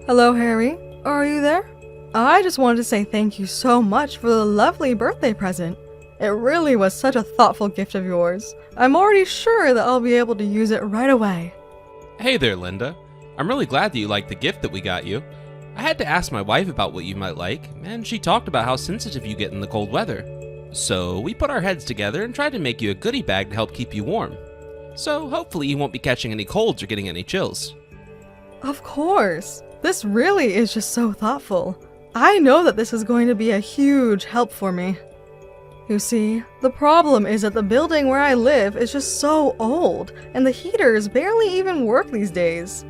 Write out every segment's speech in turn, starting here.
Hello, Harry. Are you there? I just wanted to say thank you so much for the lovely birthday present. It really was such a thoughtful gift of yours. I'm already sure that I'll be able to use it right away. Hey there, Linda. I'm really glad that you liked the gift that we got you. I had to ask my wife about what you might like, and she talked about how sensitive you get in the cold weather. So we put our heads together and tried to make you a goodie bag to help keep you warm. So hopefully you won't be catching any colds or getting any chills. Of course. This really is just so thoughtful. I know that this is going to be a huge help for me. You see, the problem is that the building where I live is just so old, and the heaters barely even work these days.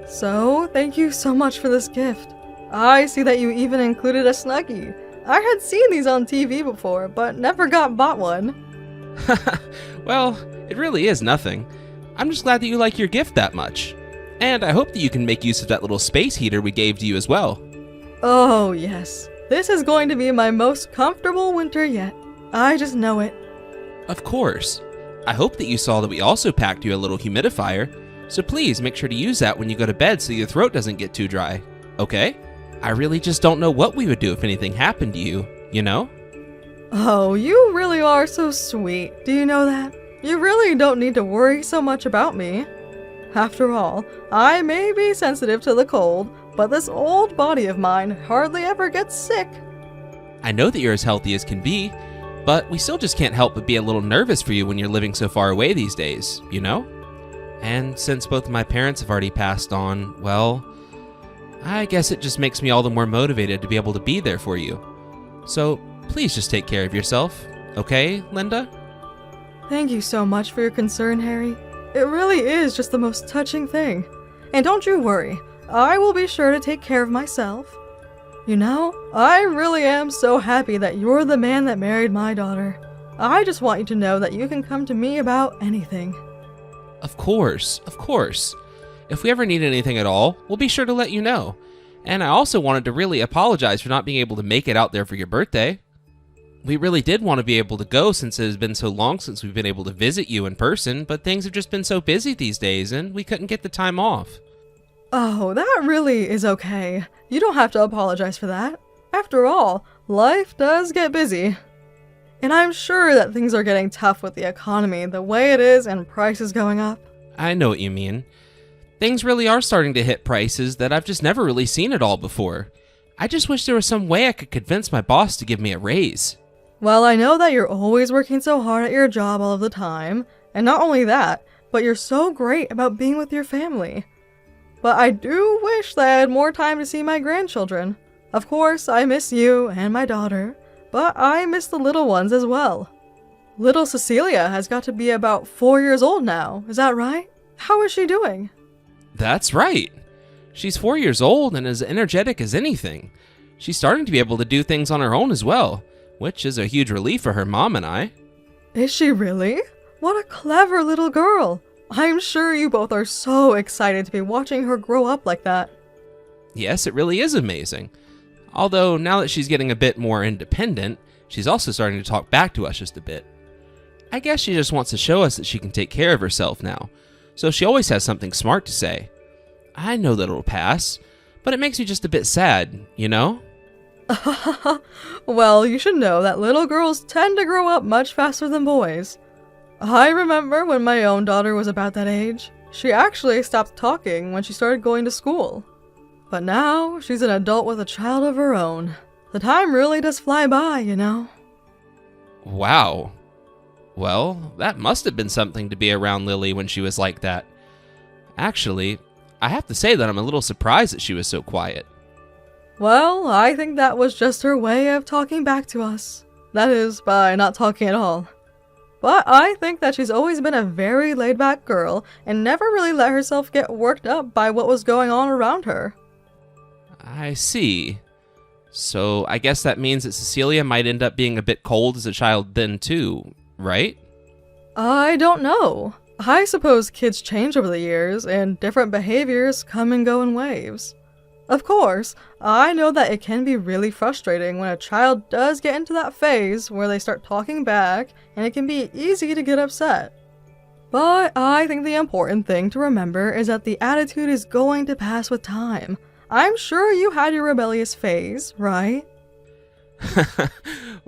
So, thank you so much for this gift. I see that you even included a Snuggie. I had seen these on TV before, but never bought one. Well, it really is nothing. I'm just glad that you like your gift that much. And I hope that you can make use of that little space heater we gave to you as well. Oh, yes. This is going to be my most comfortable winter yet. I just know it. Of course. I hope that you saw that we also packed you a little humidifier, so please make sure to use that when you go to bed so your throat doesn't get too dry, okay? I really just don't know what we would do if anything happened to you, you know? Oh, you really are so sweet. Do you know that? You really don't need to worry so much about me. After all, I may be sensitive to the cold, but this old body of mine hardly ever gets sick. I know that you're as healthy as can be, but we still just can't help but be a little nervous for you when you're living so far away these days, you know? And since both of my parents have already passed on, well, I guess it just makes me all the more motivated to be able to be there for you. So please just take care of yourself, okay, Linda? Thank you so much for your concern, Harry. It really is just the most touching thing. And don't you worry, I will be sure to take care of myself. You know, I really am so happy that you're the man that married my daughter. I just want you to know that you can come to me about anything. Of course, of course. If we ever need anything at all, we'll be sure to let you know. And I also wanted to really apologize for not being able to make it out there for your birthday. We really did want to be able to go since it has been so long since we've been able to visit you in person, but things have just been so busy these days and we couldn't get the time off. Oh, that really is okay. You don't have to apologize for that. After all, life does get busy. And I'm sure that things are getting tough with the economy the way it is and prices going up. I know what you mean. Things really are starting to hit prices that I've just never really seen at all before. I just wish there was some way I could convince my boss to give me a raise. Well, I know that you're always working so hard at your job all of the time, and not only that, but you're so great about being with your family. But I do wish that I had more time to see my grandchildren. Of course, I miss you and my daughter, but I miss the little ones as well. Little Cecilia has got to be about 4 years old now, is that right? How is she doing? That's right. She's 4 years old and as energetic as anything. She's starting to be able to do things on her own as well, which is a huge relief for her mom and I. Is she really? What a clever little girl. I'm sure you both are so excited to be watching her grow up like that. Yes, it really is amazing. Although now that she's getting a bit more independent, she's also starting to talk back to us just a bit. I guess she just wants to show us that she can take care of herself now, so she always has something smart to say. I know that it'll pass, but it makes me just a bit sad, you know? Well, you should know that little girls tend to grow up much faster than boys. I remember when my own daughter was about that age. She actually stopped talking when she started going to school. But now, she's an adult with a child of her own. The time really does fly by, you know? Wow. Well, that must have been something to be around Lily when she was like that. Actually, I have to say that I'm a little surprised that she was so quiet. Well, I think that was just her way of talking back to us. That is, by not talking at all. But I think that she's always been a very laid-back girl and never really let herself get worked up by what was going on around her. I see. So I guess that means that Cecilia might end up being a bit cold as a child then too, right? I don't know. I suppose kids change over the years, and different behaviors come and go in waves. Of course, I know that it can be really frustrating when a child does get into that phase where they start talking back, and it can be easy to get upset. But I think the important thing to remember is that the attitude is going to pass with time. I'm sure you had your rebellious phase, right?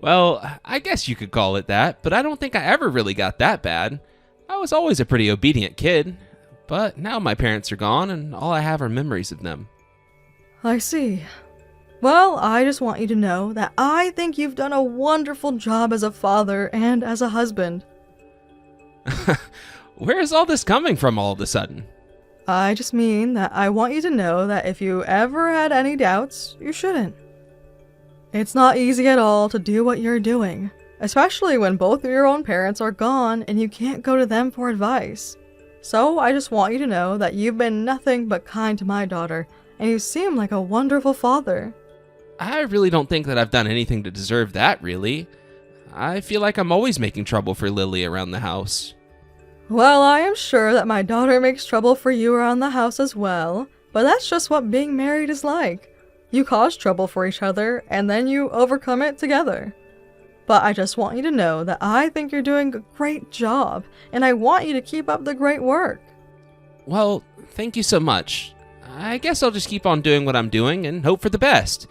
Well, I guess you could call it that, but I don't think I ever really got that bad. I was always a pretty obedient kid, but now my parents are gone and all I have are memories of them. I see. Well, I just want you to know that I think you've done a wonderful job as a father and as a husband. Where is all this coming from all of a sudden? I just mean that I want you to know that if you ever had any doubts, you shouldn't. It's not easy at all to do what you're doing, especially when both of your own parents are gone and you can't go to them for advice. So I just want you to know that you've been nothing but kind to my daughter, and you seem like a wonderful father. I really don't think that I've done anything to deserve that, really. I feel like I'm always making trouble for Lily around the house. Well, I am sure that my daughter makes trouble for you around the house as well, but that's just what being married is like. You cause trouble for each other, and then you overcome it together. But I just want you to know that I think you're doing a great job, and I want you to keep up the great work. Well, thank you so much. I guess I'll just keep on doing what I'm doing and hope for the best.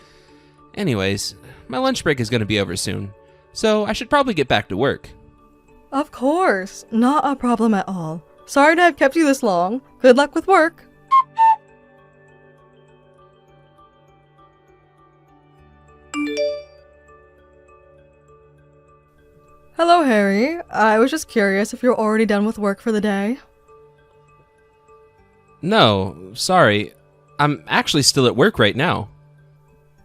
Anyways, my lunch break is going to be over soon, so I should probably get back to work. Of course, not a problem at all. Sorry to have kept you this long. Good luck with work. Hello, Harry. I was just curious if you're already done with work for the day. No, sorry. I'm actually still at work right now.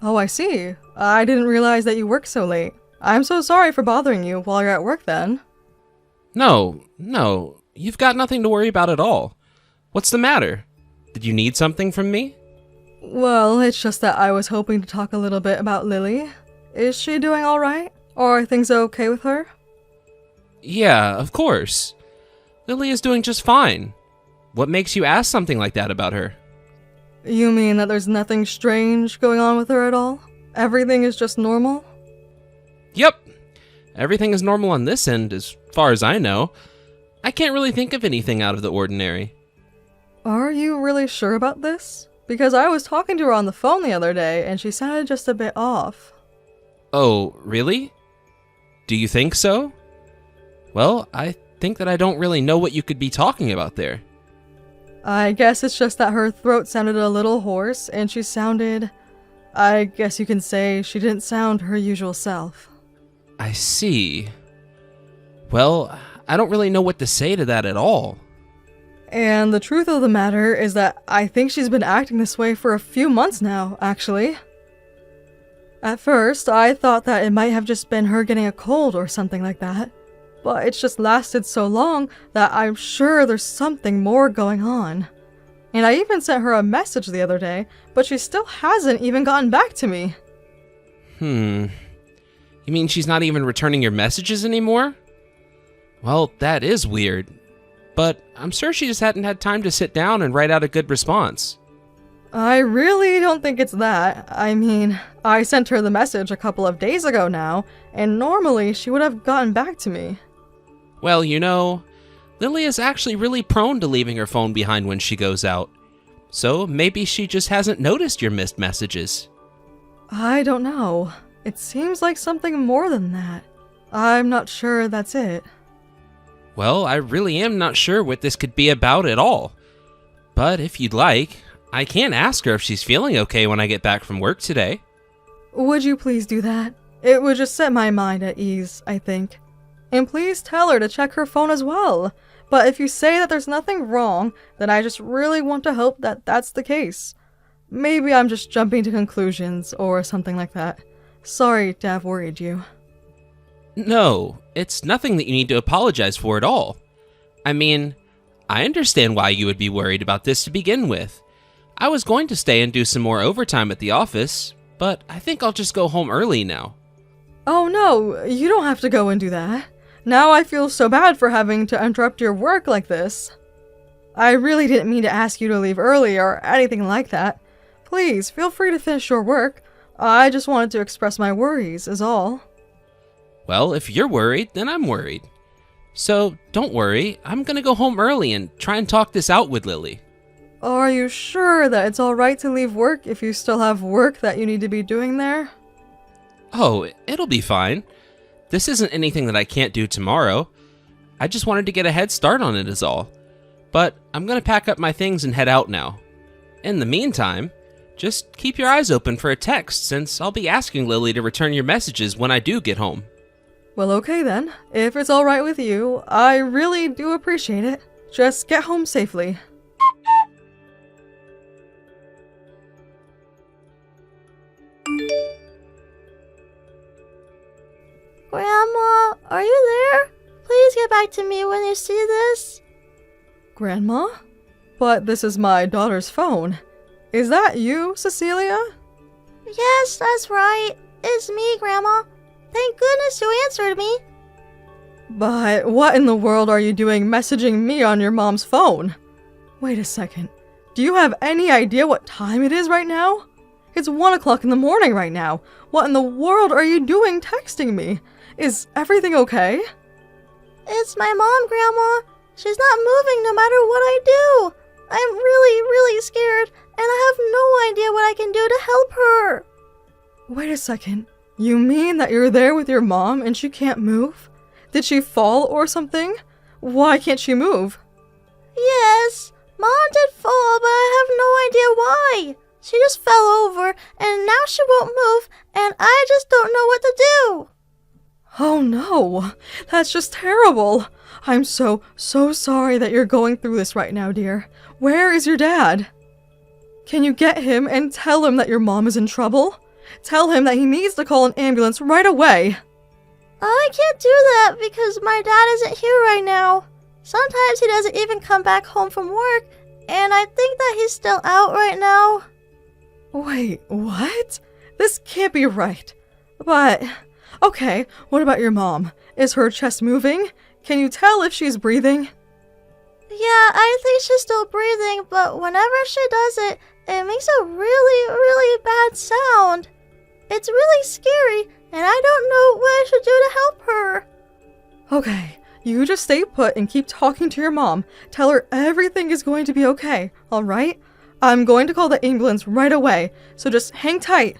Oh, I see. I didn't realize that you work so late. I'm so sorry for bothering you while you're at work then. No, you've got nothing to worry about at all. What's the matter? Did you need something from me? Well, it's just that I was hoping to talk a little bit about Lily. Is she doing alright? Or are things okay with her? Yeah, of course. Lily is doing just fine. What makes you ask something like that about her? You mean that there's nothing strange going on with her at all? Everything is just normal? Yep. Everything is normal on this end, as far as I know. I can't really think of anything out of the ordinary. Are you really sure about this? Because I was talking to her on the phone the other day, and she sounded just a bit off. Oh, really? Do you think so? Well, I think that I don't really know what you could be talking about there. I guess it's just that her throat sounded a little hoarse, and she sounded... I guess you can say she didn't sound her usual self. I see. Well, I don't really know what to say to that at all. And the truth of the matter is that I think she's been acting this way for a few months now, actually. At first, I thought that it might have just been her getting a cold or something like that. But it's just lasted so long that I'm sure there's something more going on. And I even sent her a message the other day, but she still hasn't even gotten back to me. You mean she's not even returning your messages anymore? Well, that is weird. But I'm sure she just hadn't had time to sit down and write out a good response. I really don't think it's that. I mean, I sent her the message a couple of days ago now, and normally she would have gotten back to me. Well, you know, Lily is actually really prone to leaving her phone behind when she goes out. So maybe she just hasn't noticed your missed messages. I don't know. It seems like something more than that. I'm not sure that's it. Well, I really am not sure what this could be about at all. But if you'd like, I can ask her if she's feeling okay when I get back from work today. Would you please do that? It would just set my mind at ease, I think. And please tell her to check her phone as well. But if you say that there's nothing wrong, then I just really want to hope that that's the case. Maybe I'm just jumping to conclusions or something like that. Sorry to have worried you. No, it's nothing that you need to apologize for at all. I mean, I understand why you would be worried about this to begin with. I was going to stay and do some more overtime at the office, but I think I'll just go home early now. Oh no, you don't have to go and do that. Now I feel so bad for having to interrupt your work like this. I really didn't mean to ask you to leave early or anything like that. Please, feel free to finish your work. I just wanted to express my worries, is all. Well, if you're worried, then I'm worried. So don't worry, I'm gonna go home early and try and talk this out with Lily. Are you sure that it's alright to leave work if you still have work that you need to be doing there? Oh, it'll be fine. This isn't anything that I can't do tomorrow. I just wanted to get a head start on it is all. But I'm gonna pack up my things and head out now. In the meantime, just keep your eyes open for a text, since I'll be asking Lily to return your messages when I do get home. Well, okay then. If it's alright with you, I really do appreciate it. Just get home safely. Grandma, are you there? Please get back to me when you see this. Grandma? But this is my daughter's phone. Is that you, Cecilia? Yes, that's right. It's me, Grandma. Thank goodness you answered me. But what in the world are you doing messaging me on your mom's phone? Wait a second. Do you have any idea what time it is right now? It's 1 o'clock in the morning right now. What in the world are you doing texting me? Is everything okay? It's my mom, Grandma. She's not moving no matter what I do. I'm really, really scared, and I have no idea what I can do to help her. Wait a second. You mean that you're there with your mom and she can't move? Did she fall or something? Why can't she move? Yes, Mom did fall, but I have no idea why. She just fell over, and now she won't move, and I just don't know what to do. Oh no, that's just terrible. I'm so sorry that you're going through this right now, dear. Where is your dad? Can you get him and tell him that your mom is in trouble? Tell him that he needs to call an ambulance right away. I can't do that because my dad isn't here right now. Sometimes he doesn't even come back home from work, and I think that he's still out right now. Wait, what? This can't be right. But, okay, what about your mom? Is her chest moving? Can you tell if she's breathing? Yeah, I think she's still breathing, but whenever she does it, it makes a really, really bad sound. It's really scary, and I don't know what I should do to help her. Okay, you just stay put and keep talking to your mom. Tell her everything is going to be okay, alright? I'm going to call the ambulance right away, so just hang tight.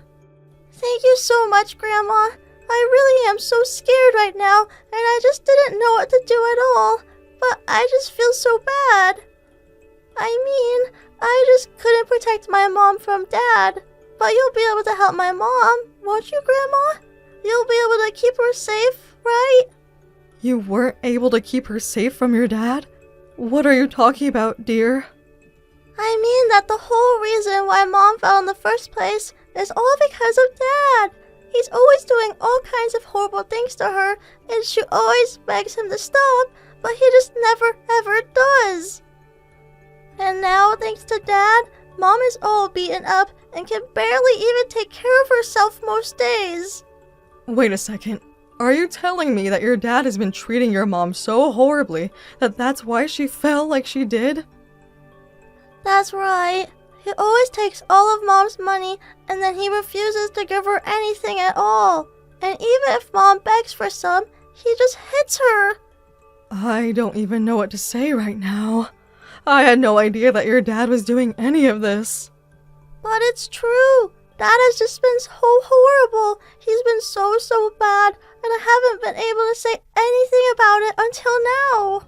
Thank you so much, Grandma. I really am so scared right now, and I just didn't know what to do at all. But I just feel so bad. I mean, I just couldn't protect my mom from Dad. But you'll be able to help my mom, won't you, Grandma? You'll be able to keep her safe, right? You weren't able to keep her safe from your dad? What are you talking about, dear? I mean that the whole reason why Mom fell in the first place is all because of Dad. He's always doing all kinds of horrible things to her, and she always begs him to stop, but he just never ever does. And now, thanks to Dad, Mom is all beaten up and can barely even take care of herself most days. Wait a second. Are you telling me that your dad has been treating your mom so horribly that that's why she fell like she did? That's right. He always takes all of Mom's money, and then he refuses to give her anything at all. And even if Mom begs for some, he just hits her. I don't even know what to say right now. I had no idea that your dad was doing any of this. But it's true. Dad has just been so horrible. He's been so bad, and I haven't been able to say anything about it until now.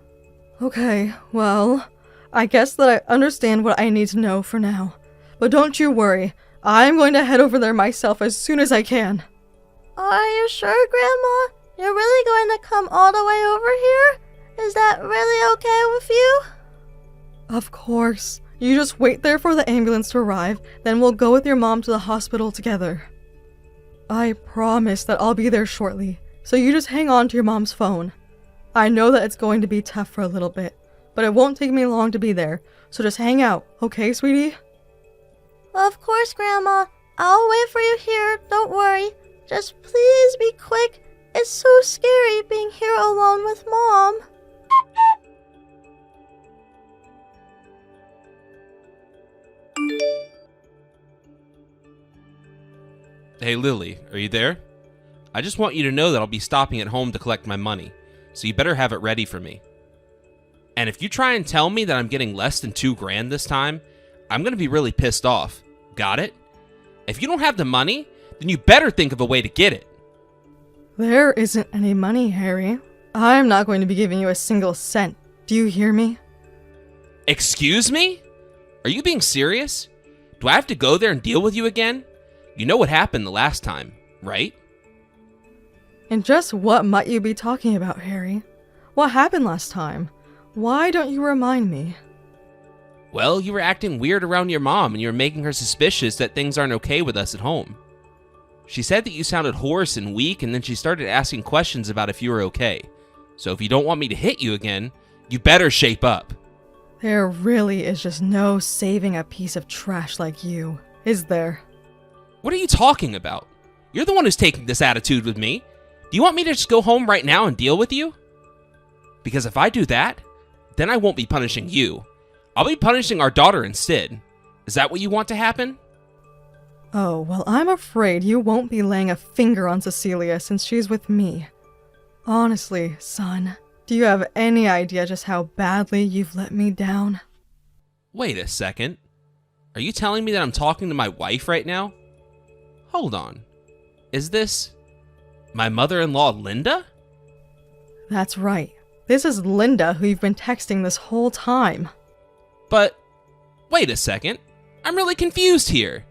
Okay, well, I guess that I understand what I need to know for now. But don't you worry. I'm going to head over there myself as soon as I can. Are you sure, Grandma? You're really going to come all the way over here? Is that really okay with you? Of course. You just wait there for the ambulance to arrive, then we'll go with your mom to the hospital together. I promise that I'll be there shortly, so you just hang on to your mom's phone. I know that it's going to be tough for a little bit, but it won't take me long to be there, so just hang out, okay, sweetie? Of course, Grandma. I'll wait for you here, don't worry. Just please be quick. It's so scary being here alone with Mom. Hey Lily, are you there? I just want you to know that I'll be stopping at home to collect my money, so you better have it ready for me. And if you try and tell me that I'm getting less than $2,000 this time, I'm going to be really pissed off. Got it? If you don't have the money, then you better think of a way to get it. There isn't any money, Harry. I'm not going to be giving you a single cent. Do you hear me? Excuse me? Are you being serious? Do I have to go there and deal with you again? You know what happened the last time, right? And just what might you be talking about, Harry? What happened last time? Why don't you remind me? Well, you were acting weird around your mom and you were making her suspicious that things aren't okay with us at home. She said that you sounded hoarse and weak, and then she started asking questions about if you were okay. So if you don't want me to hit you again, you better shape up. There really is just no saving a piece of trash like you, is there? What are you talking about? You're the one who's taking this attitude with me. Do you want me to just go home right now and deal with you? Because if I do that, then I won't be punishing you. I'll be punishing our daughter instead. Is that what you want to happen? Oh, well, I'm afraid you won't be laying a finger on Cecilia since she's with me. Honestly, son, do you have any idea just how badly you've let me down? Wait a second. Are you telling me that I'm talking to my wife right now? Hold on. Is this my mother-in-law, Linda? That's right. This is Linda who you've been texting this whole time. But, wait a second. I'm really confused here.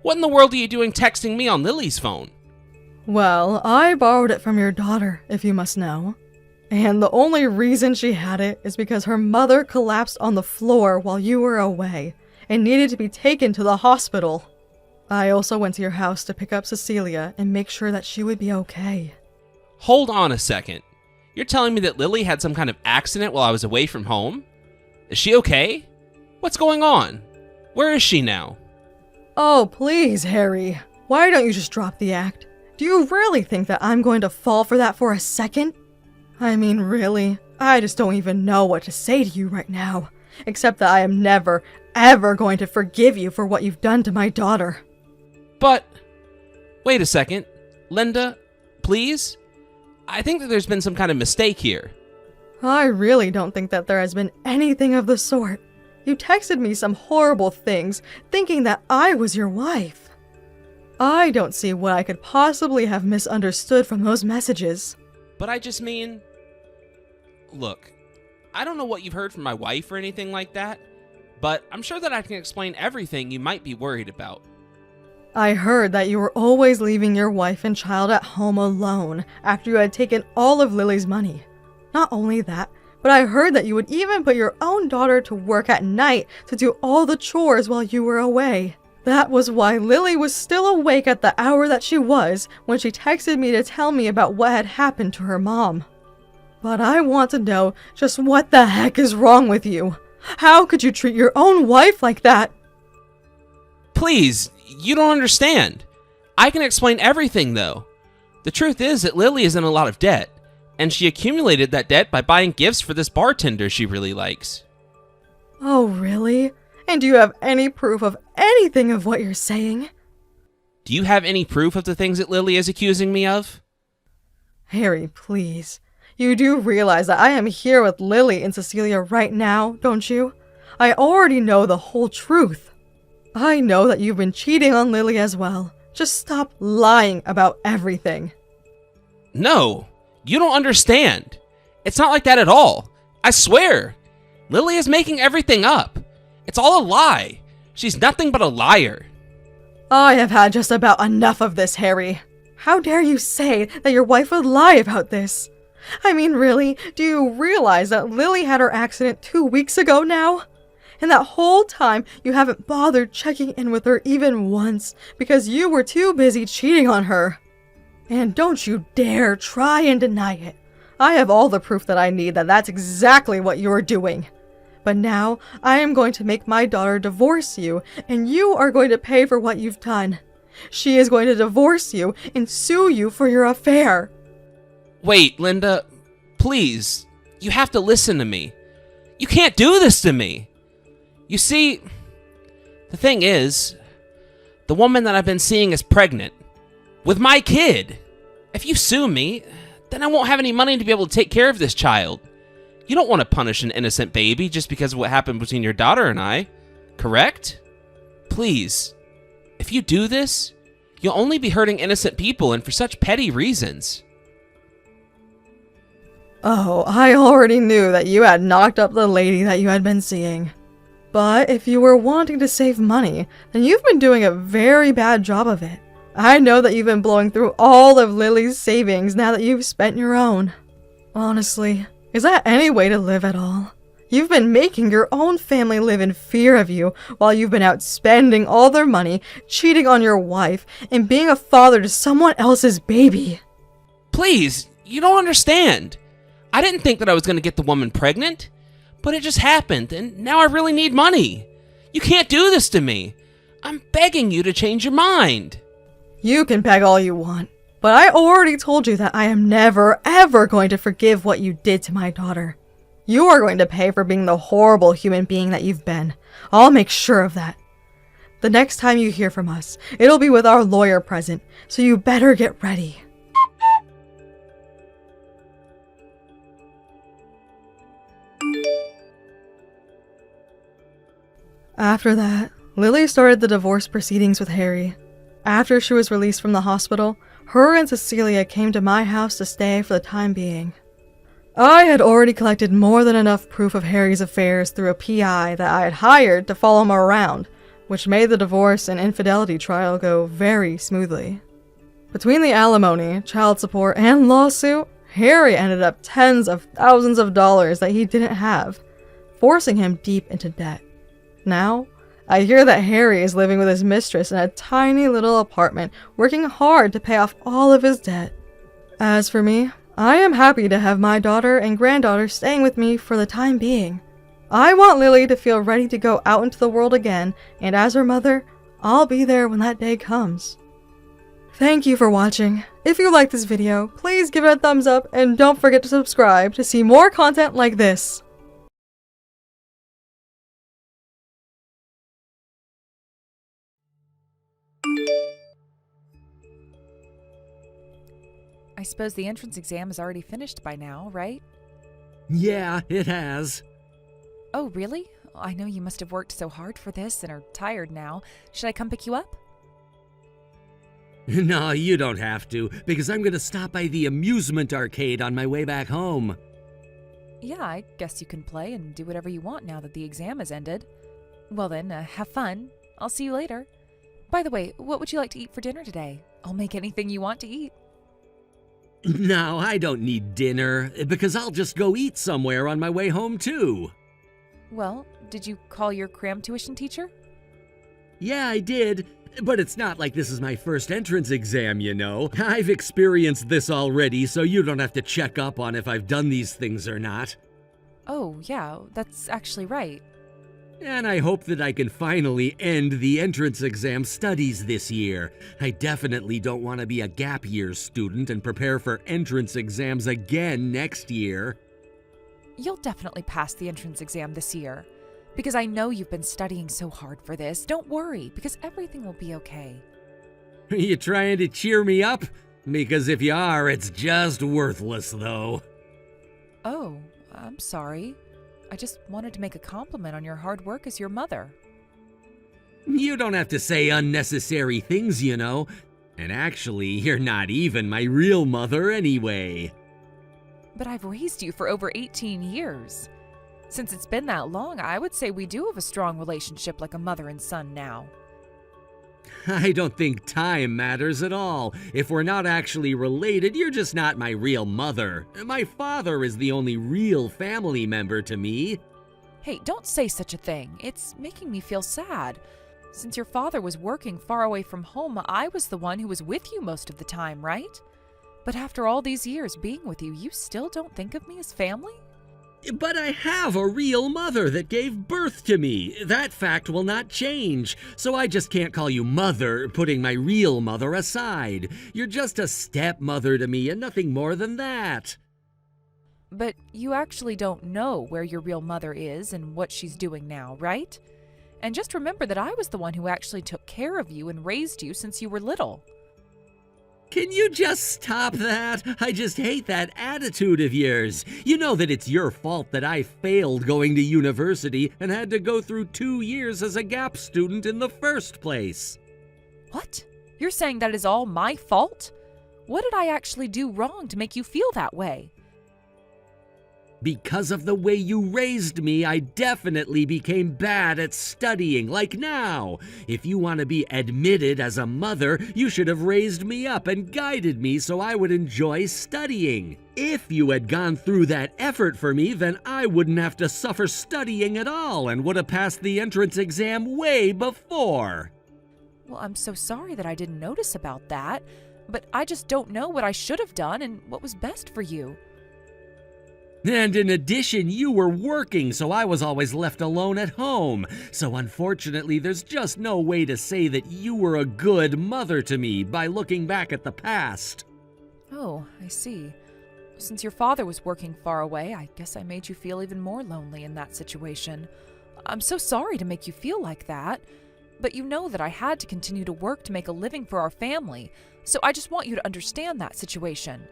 What in the world are you doing texting me on Lily's phone? Well, I borrowed it from your daughter, if you must know. And the only reason she had it is because her mother collapsed on the floor while you were away and needed to be taken to the hospital. I also went to your house to pick up Cecilia and make sure that she would be okay. Hold on a second. You're telling me that Lily had some kind of accident while I was away from home? Is she okay? What's going on? Where is she now? Oh, please, Harry. Why don't you just drop the act? Do you really think that I'm going to fall for that for a second? I mean, really? I just don't even know what to say to you right now. Except that I am never, ever going to forgive you for what you've done to my daughter. But, wait a second. Linda, please? I think that there's been some kind of mistake here. I really don't think that there has been anything of the sort. You texted me some horrible things, thinking that I was your wife. I don't see what I could possibly have misunderstood from those messages. But I just mean... Look, I don't know what you've heard from my wife or anything like that, but I'm sure that I can explain everything you might be worried about. I heard that you were always leaving your wife and child at home alone after you had taken all of Lily's money. Not only that, but I heard that you would even put your own daughter to work at night to do all the chores while you were away. That was why Lily was still awake at the hour that she was when she texted me to tell me about what had happened to her mom. But I want to know just what the heck is wrong with you? How could you treat your own wife like that? Please, you don't understand. I can explain everything, though. The truth is that Lily is in a lot of debt, and she accumulated that debt by buying gifts for this bartender she really likes. Oh, really? And do you have any proof of anything of what you're saying? Do you have any proof of the things that Lily is accusing me of? Harry, please. You do realize that I am here with Lily and Cecilia right now, don't you? I already know the whole truth. I know that you've been cheating on Lily as well. Just stop lying about everything. No, you don't understand. It's not like that at all. I swear. Lily is making everything up. It's all a lie. She's nothing but a liar. I have had just about enough of this, Harry. How dare you say that your wife would lie about this? I mean, really, do you realize that Lily had her accident 2 weeks ago now? And that whole time, you haven't bothered checking in with her even once because you were too busy cheating on her. And don't you dare try and deny it. I have all the proof that I need that that's exactly what you're doing. But now, I am going to make my daughter divorce you, and you are going to pay for what you've done. She is going to divorce you and sue you for your affair. Wait, Linda, please. You have to listen to me. You can't do this to me. You see, the thing is, the woman that I've been seeing is pregnant with my kid. If you sue me, then I won't have any money to be able to take care of this child. You don't want to punish an innocent baby just because of what happened between your daughter and I, correct? Please, if you do this, you'll only be hurting innocent people and for such petty reasons. Oh, I already knew that you had knocked up the lady that you had been seeing. But if you were wanting to save money, then you've been doing a very bad job of it. I know that you've been blowing through all of Lily's savings now that you've spent your own. Honestly, is that any way to live at all? You've been making your own family live in fear of you while you've been out spending all their money, cheating on your wife, and being a father to someone else's baby. Please, you don't understand. I didn't think that I was going to get the woman pregnant, but it just happened, and now I really need money. You can't do this to me. I'm begging you to change your mind. You can beg all you want, but I already told you that I am never, ever going to forgive what you did to my daughter. You are going to pay for being the horrible human being that you've been. I'll make sure of that. The next time you hear from us, it'll be with our lawyer present, so you better get ready. After that, Lily started the divorce proceedings with Harry. After she was released from the hospital, her and Cecilia came to my house to stay for the time being. I had already collected more than enough proof of Harry's affairs through a PI that I had hired to follow him around, which made the divorce and infidelity trial go very smoothly. Between the alimony, child support, and lawsuit, Harry ended up tens of thousands of dollars that he didn't have, forcing him deep into debt. Now, I hear that Harry is living with his mistress in a tiny little apartment, working hard to pay off all of his debt. As for me, I am happy to have my daughter and granddaughter staying with me for the time being. I want Lily to feel ready to go out into the world again, and as her mother, I'll be there when that day comes. Thank you for watching. If you liked this video, please give it a thumbs up and don't forget to subscribe to see more content like this. I suppose the entrance exam is already finished by now, right? Yeah, it has. Oh, really? I know you must have worked so hard for this and are tired now. Should I come pick you up? No, you don't have to, because I'm going to stop by the amusement arcade on my way back home. Yeah, I guess you can play and do whatever you want now that the exam has ended. Well then, have fun. I'll see you later. By the way, what would you like to eat for dinner today? I'll make anything you want to eat. No, I don't need dinner, because I'll just go eat somewhere on my way home, too. Well, did you call your cram tuition teacher? Yeah, I did, but it's not like this is my first entrance exam, you know. I've experienced this already, so you don't have to check up on if I've done these things or not. Oh, yeah, that's actually right. And I hope that I can finally end the entrance exam studies this year. I definitely don't want to be a gap year student and prepare for entrance exams again next year. You'll definitely pass the entrance exam this year. Because I know you've been studying so hard for this. Don't worry, because everything will be okay. Are you trying to cheer me up? Because if you are, it's just worthless, though. Oh, I'm sorry. I just wanted to make a compliment on your hard work as your mother. You don't have to say unnecessary things, you know. And actually, you're not even my real mother anyway. But I've raised you for over 18 years. Since it's been that long, I would say we do have a strong relationship like a mother and son now. I don't think time matters at all. If we're not actually related, you're just not my real mother. My father is the only real family member to me. Hey, don't say such a thing. It's making me feel sad. Since your father was working far away from home, I was the one who was with you most of the time, right? But after all these years being with you, you still don't think of me as family? But I have a real mother that gave birth to me. That fact will not change. So I just can't call you mother, putting my real mother aside. You're just a stepmother to me and nothing more than that. But you actually don't know where your real mother is and what she's doing now, right? And just remember that I was the one who actually took care of you and raised you since you were little. Can you just stop that? I just hate that attitude of yours. You know that it's your fault that I failed going to university and had to go through 2 years as a gap student in the first place. What? You're saying that is all my fault? What did I actually do wrong to make you feel that way? Because of the way you raised me, I definitely became bad at studying, like now. If you want to be admitted as a mother, you should have raised me up and guided me so I would enjoy studying. If you had gone through that effort for me, then I wouldn't have to suffer studying at all and would have passed the entrance exam way before. Well, I'm so sorry that I didn't notice about that, but I just don't know what I should have done and what was best for you. And in addition, you were working, so I was always left alone at home. So unfortunately, there's just no way to say that you were a good mother to me by looking back at the past. Oh, I see. Since your father was working far away, I guess I made you feel even more lonely in that situation. I'm so sorry to make you feel like that, but you know that I had to continue to work to make a living for our family, so I just want you to understand that situation.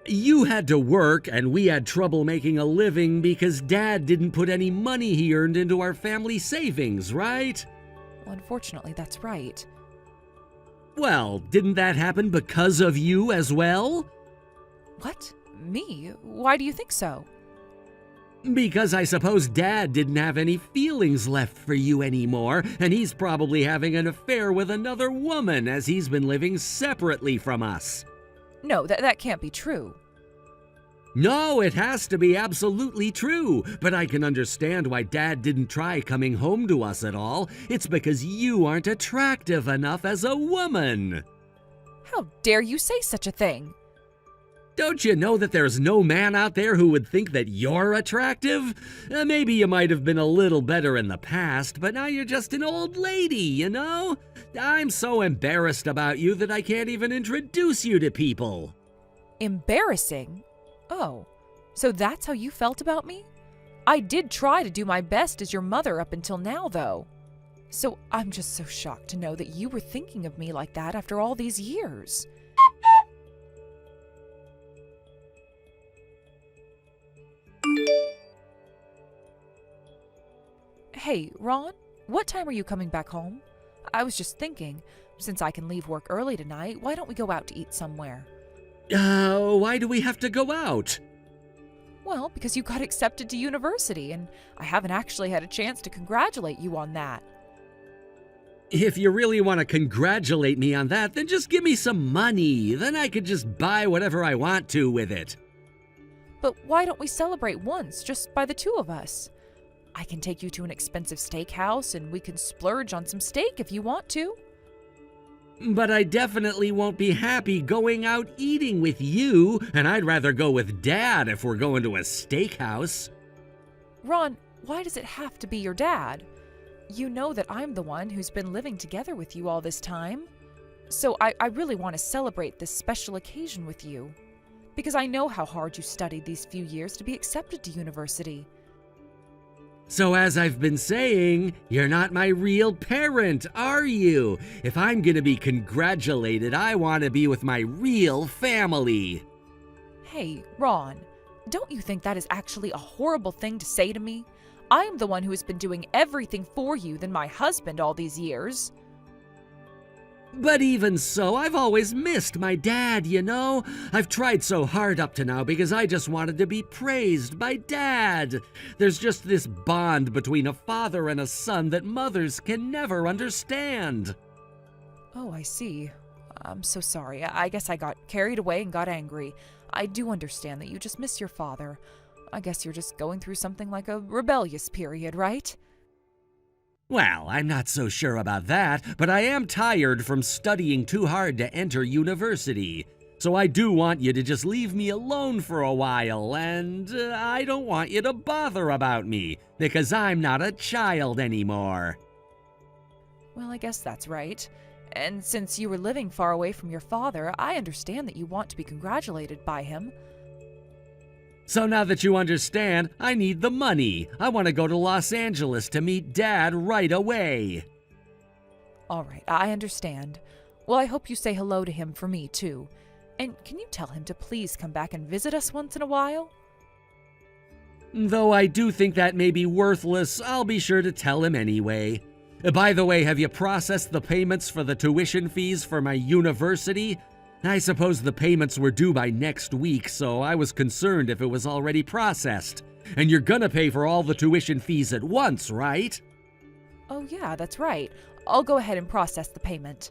You had to work, and we had trouble making a living because Dad didn't put any money he earned into our family savings, right? Well, unfortunately, that's right. Well, didn't that happen because of you as well? What? Me? Why do you think so? Because I suppose Dad didn't have any feelings left for you anymore, and he's probably having an affair with another woman as he's been living separately from us. No, that can't be true. No, it has to be absolutely true, but I can understand why Dad didn't try coming home to us at all. It's because you aren't attractive enough as a woman. How dare you say such a thing? Don't you know that there's no man out there who would think that you're attractive? Maybe you might have been a little better in the past, but now you're just an old lady, you know? I'm so embarrassed about you that I can't even introduce you to people. Embarrassing? Oh, so that's how you felt about me? I did try to do my best as your mother up until now, though. So I'm just so shocked to know that you were thinking of me like that after all these years. Hey, Ron, what time are you coming back home? I was just thinking, since I can leave work early tonight, why don't we go out to eat somewhere? Why do we have to go out? Well, because you got accepted to university, and I haven't actually had a chance to congratulate you on that. If you really want to congratulate me on that, then just give me some money. Then I could just buy whatever I want to with it. But why don't we celebrate once, just by the two of us? I can take you to an expensive steakhouse, and we can splurge on some steak if you want to. But I definitely won't be happy going out eating with you, and I'd rather go with Dad if we're going to a steakhouse. Ron, why does it have to be your dad? You know that I'm the one who's been living together with you all this time. So I really want to celebrate this special occasion with you. Because I know how hard you studied these few years to be accepted to university. So as I've been saying, you're not my real parent, are you? If I'm gonna be congratulated, I want to be with my real family. Hey, Ron, don't you think that is actually a horrible thing to say to me? I'm the one who has been doing everything for you than my husband all these years. But even so, I've always missed my dad, you know? I've tried so hard up to now because I just wanted to be praised by Dad. There's just this bond between a father and a son that mothers can never understand. Oh, I see. I'm so sorry. I guess I got carried away and got angry. I do understand that you just miss your father. I guess you're just going through something like a rebellious period, right? Well, I'm not so sure about that, but I am tired from studying too hard to enter university. So I do want you to just leave me alone for a while, and I don't want you to bother about me, because I'm not a child anymore. Well, I guess that's right. And since you were living far away from your father, I understand that you want to be congratulated by him. So now that you understand, I need the money. I want to go to Los Angeles to meet Dad right away. All right, I understand. Well, I hope you say hello to him for me, too. And can you tell him to please come back and visit us once in a while? Though I do think that may be worthless, I'll be sure to tell him anyway. By the way, have you processed the payments for the tuition fees for my university? I suppose the payments were due by next week, so I was concerned if it was already processed. And you're gonna pay for all the tuition fees at once, right? Oh yeah, that's right. I'll go ahead and process the payment.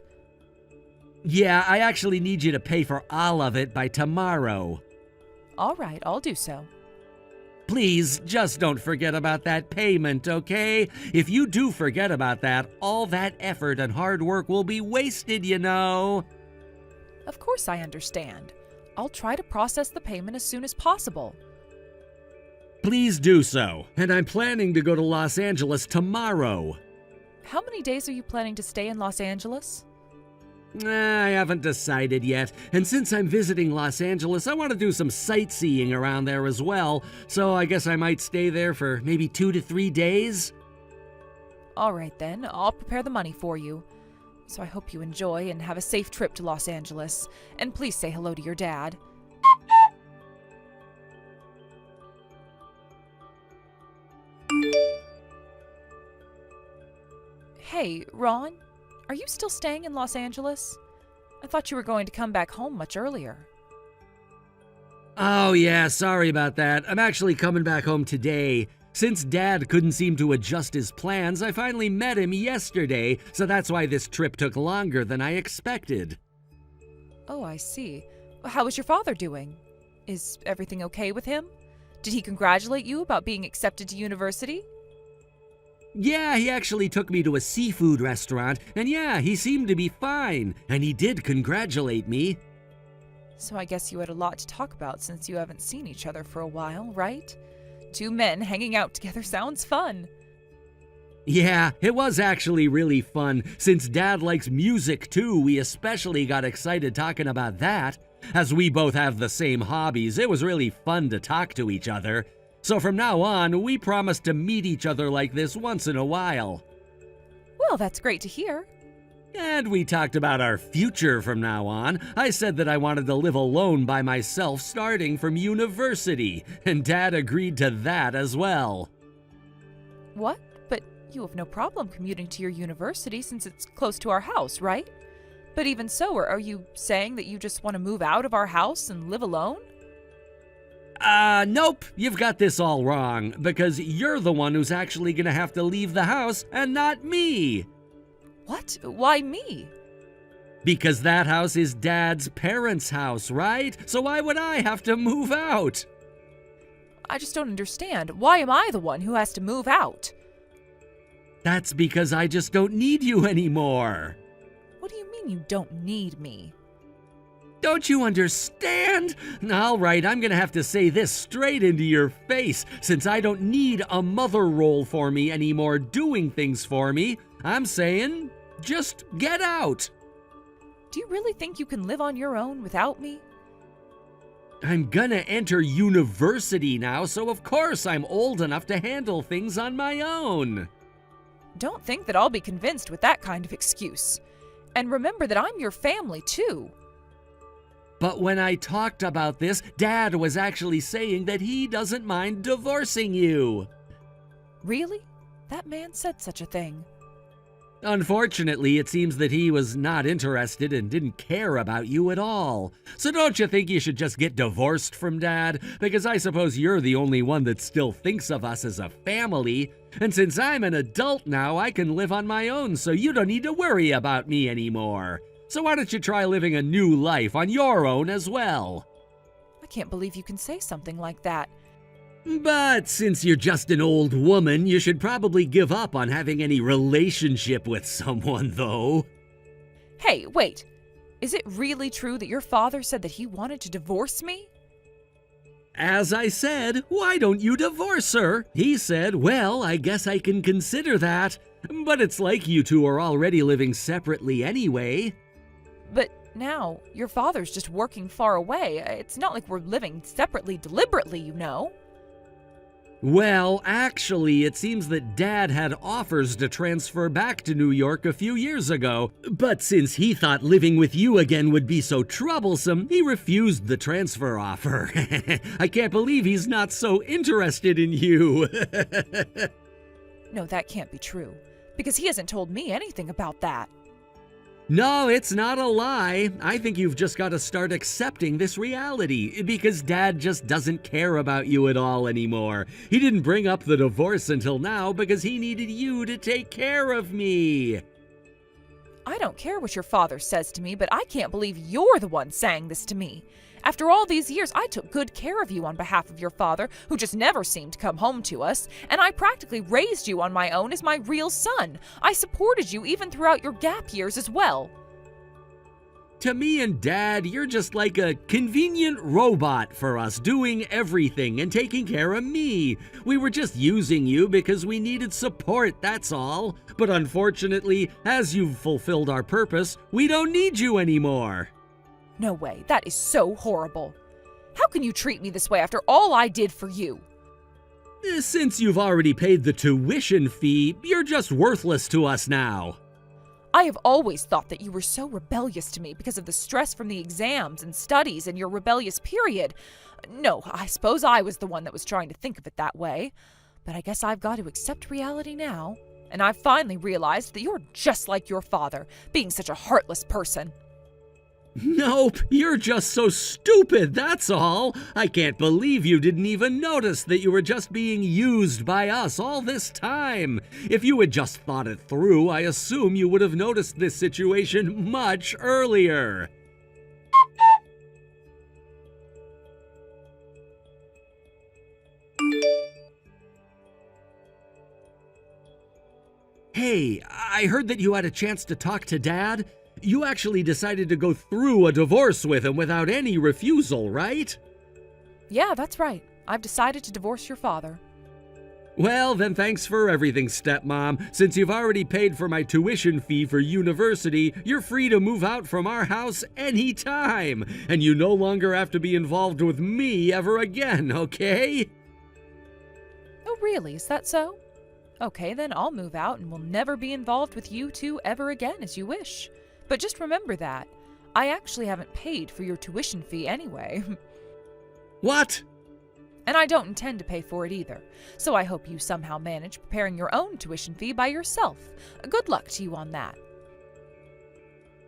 Yeah, I actually need you to pay for all of it by tomorrow. All right, I'll do so. Please, just don't forget about that payment, okay? If you do forget about that, all that effort and hard work will be wasted, you know. Of course I understand. I'll try to process the payment as soon as possible. Please do so, and I'm planning to go to Los Angeles tomorrow. How many days are you planning to stay in Los Angeles? I haven't decided yet, and since I'm visiting Los Angeles, I want to do some sightseeing around there as well, so I guess I might stay there for maybe 2 to 3 days. All right then, I'll prepare the money for you. So I hope you enjoy and have a safe trip to Los Angeles, and please say hello to your dad. Hey, Ron, are you still staying in Los Angeles? I thought you were going to come back home much earlier. Oh yeah, sorry about that. I'm actually coming back home today. Since Dad couldn't seem to adjust his plans, I finally met him yesterday, so that's why this trip took longer than I expected. Oh, I see. How is your father doing? Is everything okay with him? Did he congratulate you about being accepted to university? Yeah, he actually took me to a seafood restaurant, and yeah, he seemed to be fine, and he did congratulate me. So I guess you had a lot to talk about since you haven't seen each other for a while, right? 2 men hanging out together sounds fun. Yeah, it was actually really fun. Since Dad likes music too, we especially got excited talking about that. As we both have the same hobbies, it was really fun to talk to each other. So from now on, we promise to meet each other like this once in a while. Well, that's great to hear. And we talked about our future from now on. I said that I wanted to live alone by myself starting from university, and Dad agreed to that as well. What? But you have no problem commuting to your university since it's close to our house, right? But even so, are you saying that you just want to move out of our house and live alone? Nope, you've got this all wrong, because you're the one who's actually gonna have to leave the house and not me. What? Why me? Because that house is Dad's parents' house, right? So why would I have to move out? I just don't understand. Why am I the one who has to move out? That's because I just don't need you anymore. What do you mean you don't need me? Don't you understand? All right, I'm gonna have to say this straight into your face. Since I don't need a mother role for me anymore doing things for me, I'm saying, just get out. Do you really think you can live on your own without me? I'm gonna enter university now, so of course I'm old enough to handle things on my own. Don't think that I'll be convinced with that kind of excuse. And remember that I'm your family, too. But when I talked about this, Dad was actually saying that he doesn't mind divorcing you. Really? That man said such a thing. Unfortunately, it seems that he was not interested and didn't care about you at all. So don't you think you should just get divorced from Dad? Because I suppose you're the only one that still thinks of us as a family. And since I'm an adult now, I can live on my own, so you don't need to worry about me anymore. So why don't you try living a new life on your own as well? I can't believe you can say something like that. But since you're just an old woman, you should probably give up on having any relationship with someone, though. Hey, wait. Is it really true that your father said that he wanted to divorce me? As I said, why don't you divorce her? He said, well, I guess I can consider that. But it's like you two are already living separately anyway. But now, your father's just working far away. It's not like we're living separately deliberately, you know. Well, actually, it seems that Dad had offers to transfer back to New York a few years ago, but since he thought living with you again would be so troublesome, he refused the transfer offer. I can't believe he's not so interested in you. No, that can't be true, because he hasn't told me anything about that. No, it's not a lie. I think you've just got to start accepting this reality, because Dad just doesn't care about you at all anymore. He didn't bring up the divorce until now because he needed you to take care of me. I don't care what your father says to me, but I can't believe you're the one saying this to me. After all these years, I took good care of you on behalf of your father, who just never seemed to come home to us, and I practically raised you on my own as my real son. I supported you even throughout your gap years as well. To me and Dad, you're just like a convenient robot for us, doing everything and taking care of me. We were just using you because we needed support, that's all. But unfortunately, as you've fulfilled our purpose, we don't need you anymore. No way, that is so horrible. How can you treat me this way after all I did for you? Since you've already paid the tuition fee, you're just worthless to us now. I have always thought that you were so rebellious to me because of the stress from the exams and studies and your rebellious period. No, I suppose I was the one that was trying to think of it that way. But I guess I've got to accept reality now. And I've finally realized that you're just like your father, being such a heartless person. Nope, you're just so stupid, that's all. I can't believe you didn't even notice that you were just being used by us all this time. If you had just thought it through, I assume you would have noticed this situation much earlier. Hey, I heard that you had a chance to talk to Dad. You actually decided to go through a divorce with him without any refusal, right? Yeah, that's right. I've decided to divorce your father. Well, then thanks for everything, stepmom. Since you've already paid for my tuition fee for university, you're free to move out from our house anytime. And you no longer have to be involved with me ever again, okay? Oh, really? Is that so? Okay, then I'll move out and will never be involved with you two ever again as you wish. But just remember that. I actually haven't paid for your tuition fee anyway. What? And I don't intend to pay for it either. So I hope you somehow manage preparing your own tuition fee by yourself. Good luck to you on that.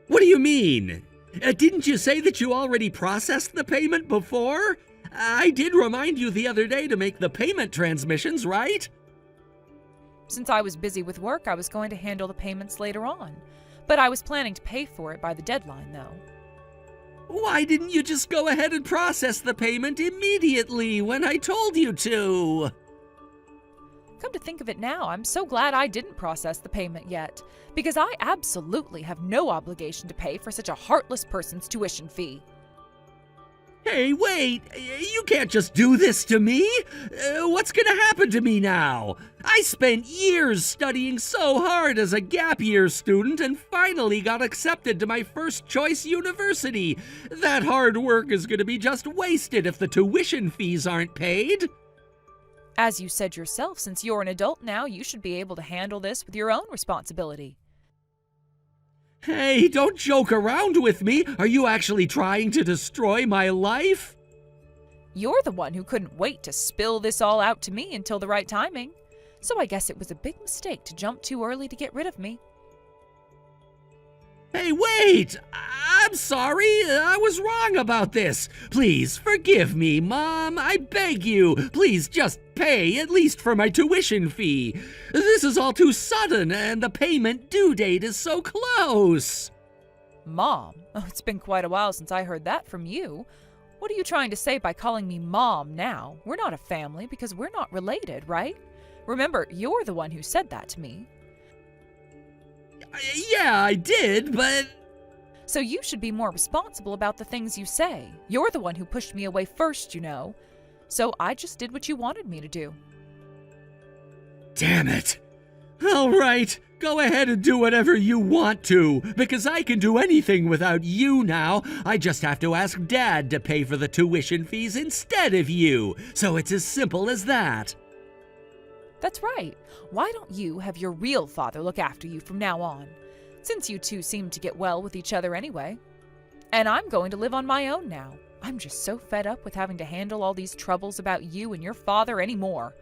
What do you mean? Didn't you say that you already processed the payment before? I did remind you the other day to make the payment transmissions, right? Since I was busy with work, I was going to handle the payments later on. But I was planning to pay for it by the deadline, though. Why didn't you just go ahead and process the payment immediately when I told you to? Come to think of it now, I'm so glad I didn't process the payment yet, because I absolutely have no obligation to pay for such a heartless person's tuition fee. Hey, wait! You can't just do this to me! What's gonna happen to me now? I spent years studying so hard as a gap year student and finally got accepted to my first choice university. That hard work is gonna be just wasted if the tuition fees aren't paid. As you said yourself, since you're an adult now, you should be able to handle this with your own responsibility. Hey, don't joke around with me! Are you actually trying to destroy my life? You're the one who couldn't wait to spill this all out to me until the right timing. So I guess it was a big mistake to jump too early to get rid of me. Hey, wait! I'm sorry, I was wrong about this. Please, forgive me, Mom. I beg you. Please just pay, at least for my tuition fee. This is all too sudden, and the payment due date is so close. Mom? Oh, it's been quite a while since I heard that from you. What are you trying to say by calling me Mom now? We're not a family because we're not related, right? Remember, you're the one who said that to me. Yeah, I did, but... So you should be more responsible about the things you say. You're the one who pushed me away first, you know. So I just did what you wanted me to do. Damn it. All right, go ahead and do whatever you want to, because I can do anything without you now. I just have to ask Dad to pay for the tuition fees instead of you. So it's as simple as that. That's right. Why don't you have your real father look after you from now on? Since you two seem to get well with each other anyway. And I'm going to live on my own now. I'm just so fed up with having to handle all these troubles about you and your father anymore.